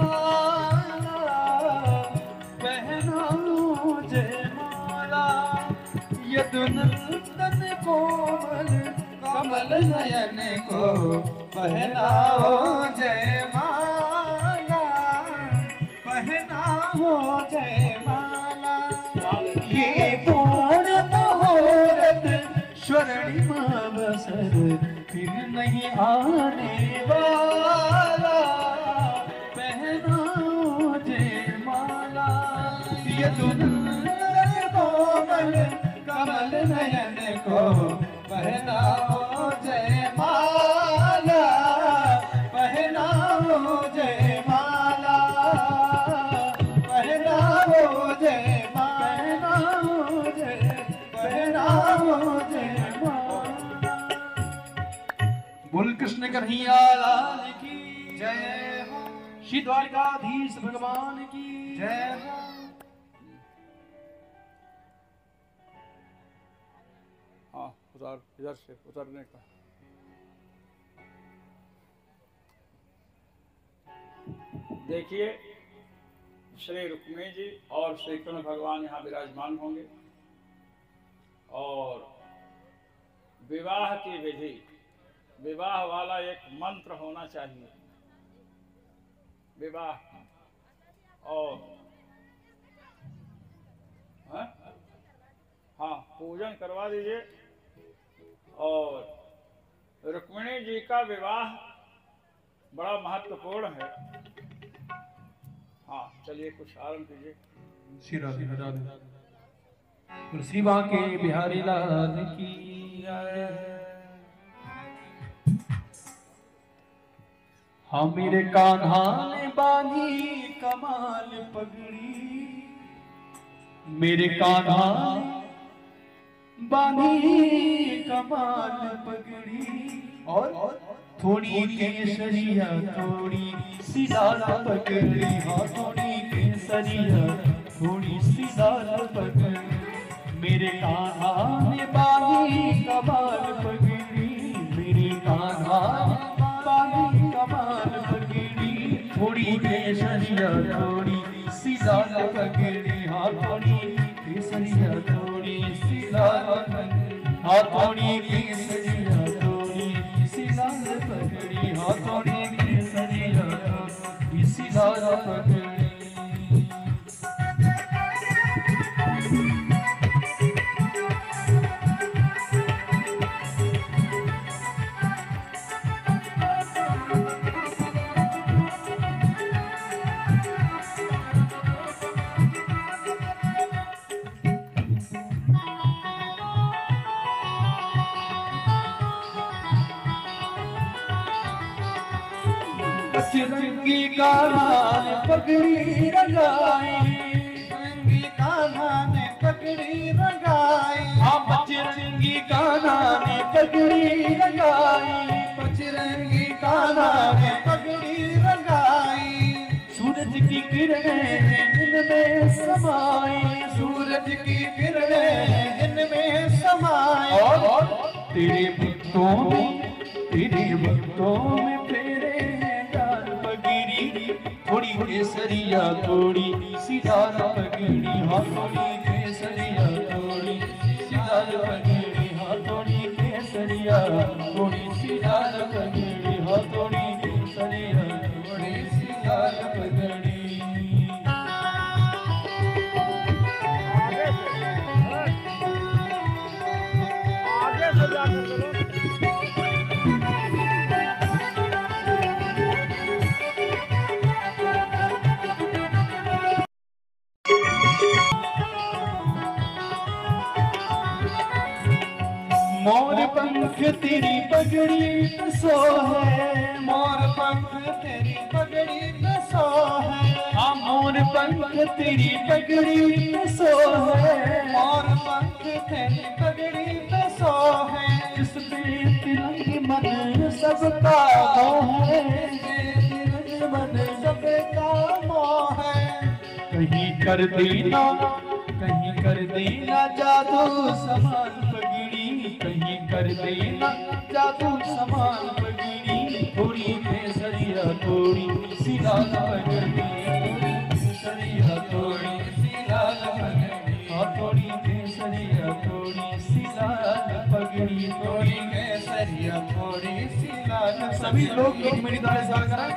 पहनाओ जयमाला। यदुनंदन को मन कमल नयन को पहनाओ जयमाला, पहनाओ जयमाला। ये पूर्ण मुहूर्त स्वर्णिम अवसर फिर नहीं आने वाला, पहनाओ जयमाला। यदुनंदन कोमल कमल नयन को पहनाओ जयमाला, पहनाओ जयमाला, पहनाओ जयमाला, पहनाओ जयमाला। बोल कृष्ण कन्हैया लाल की जय हो, श्री द्वारकाधीश भगवान की जय हो। हाँ, उधर इधर से उतरने का। देखिए, श्री रुक्मिणी जी और श्री कृष्ण भगवान यहाँ विराजमान होंगे और विवाह की विधि, विवाह वाला एक मंत्र होना चाहिए। विवाह और हाँ, पूजन करवा दीजिए। और रुक्मिणी जी का विवाह बड़ा महत्वपूर्ण है। हाँ, चलिए कुछ आरंभ कीजिए। श्री राधे राधे, तुलसी के बिहारी लाल की जय। हाँ, मेरे कान्हा ने बांधी कमाल पगड़ी, मेरे कान्हा बांधी कमाल पगड़ी, और थोड़ी केसरिया थोड़ी सी लाल पगड़ी। हाँ, थोड़ी केसरिया थोड़ी सी लाल पगड़ी। मेरे कान्हा ने बांधी कमाल पगड़ी, मेरे कान्हा बांधी कमाल पगड़ी। थोड़ी केसरिया थोड़ी सी लाल पगड़ी। हाँ, थोड़ी केसरिया थोड़ी सी लाल पगड़ी। हाँ, थोड़ी केसरिया थोड़ी सी लाल पगड़ी। हाँ, थोड़ी केसरिया थोड़ी सी लाल पगड़ी। रंगी कान्हा ने पगड़ी रंगाई, रंगी कान्हा ने पगड़ी रंगाई। हाँ, बजरंगी कान्हा ने पगड़ी रंगाई, बजरंगी कान्हा ने पगड़ी रंगाई। सूरज किरणें इनमें समाई, सूरज की किरणें इनमें समाई, और तेरे भक्तों में फेरे डाल पगड़ी, थोड़ी केसरिया थोड़ी सी डाल पगड़ी, हाँ थोड़ी केसरिया थोड़ी सी डाल पगड़ी, हाँ थोड़ी केसरिया थोड़ी सी डाल पगड़ी, हाँ थोड़ी केसरिया थोड़ी सी डाल पगड़ी। आगे से जाकर चलो। मोर पंख तेरी पगड़ी पे सो है, मोर पंख तेरी पगड़ी पे सो है, हाँ मोर पंख तेरी पगड़ी पे सो है, मोर पंख तेरी पगड़ी पे सो है, जिस पे तिरंग मन सबका मोह है, तिरंग मन सबका मोह है, कहीं कर देना जादू समान पगड़ी, कहीं कर देना जादू समान पगड़ी, थोड़ी केसरिया थोड़ी सी लाल पगड़ी, केसरिया थोड़ी सी लाल पगड़ी, हाँ थोड़ी केसरिया थोड़ी सी लाल पगड़ी, थोड़ी केसरिया थोड़ी सी लाल। सभी लोग एक मिनट द्वारा सवाल कराएं।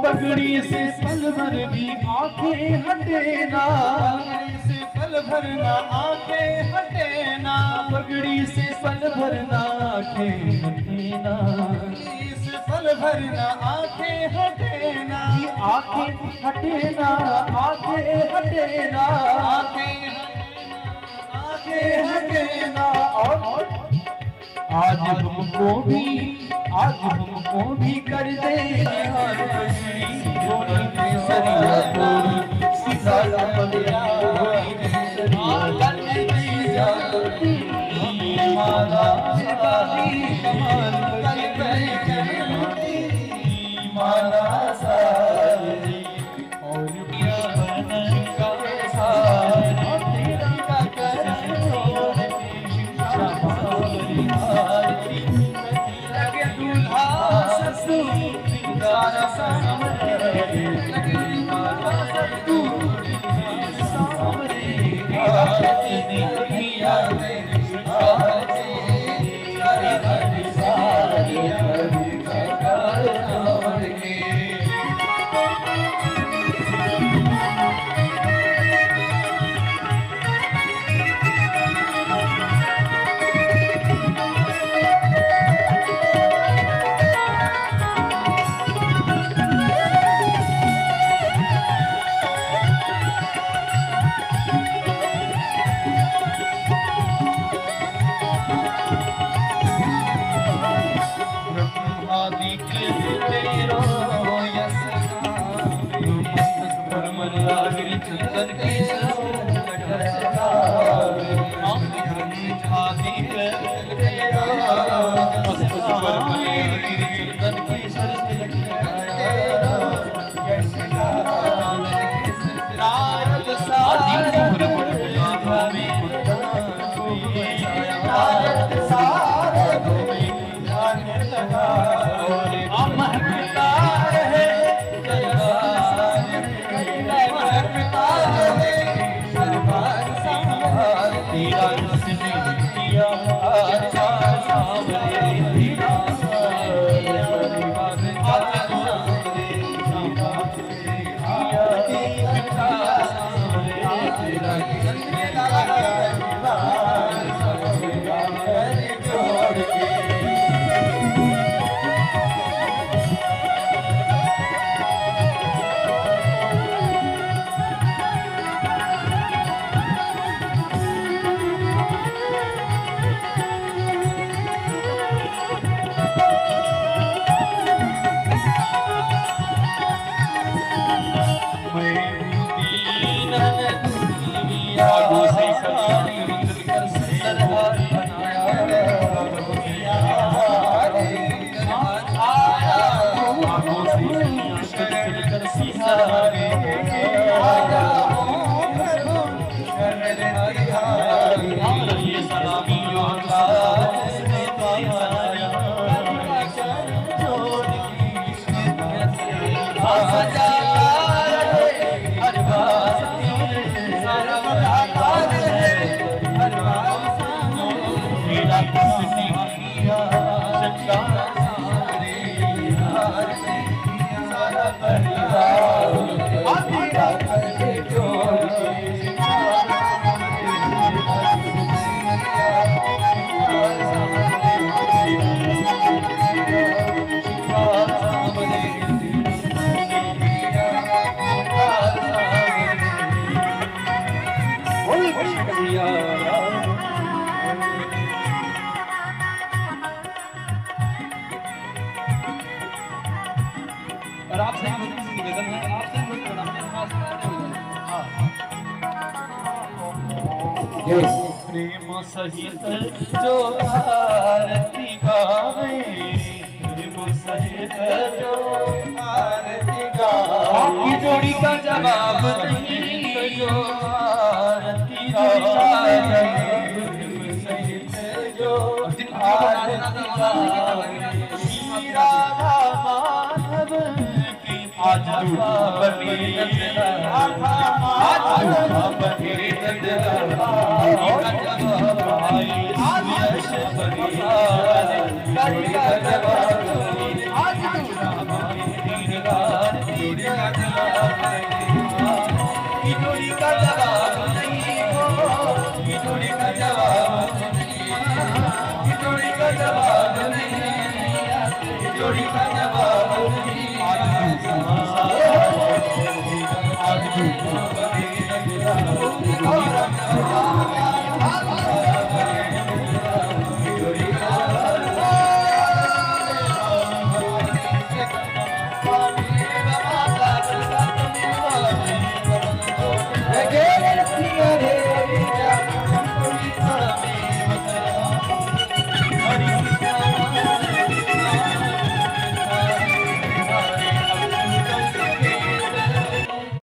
पगड़ी से पल भर भी आंखें हटेना, पगड़ी से पल भरना आंखें हटेना, पगड़ी से पल भरना आंखें हटेना, पगड़ी से पल भरना आंखें हटेना, आंखें हटेना आंखें हटेना, आंखें हटेना। और आज हमको भी कर दे हर पगड़ी, थोड़ी केसरिया थोड़ी सी लाल पगड़ी, केसरिया थोड़ी माला सारी कमाल पगड़ी, माला सारी और क्या बनन का सारा तेरा का कर ये सलामियों का जिसने पाया सजा हर बात सारा मुलाकात हर बात मेरा किसने किया सच्चा सारा परिवार मेरा करके और आपसे निवेदन है आपसे प्रेम सहित जो आरती गावे प्रेम सहित जो आरती गावे जोड़ी का जवाब नहीं जो आरती गावे प्रेम सहित जो आरती गावे राधा माधव आज बने जोड़ी का जवाब नहीं आज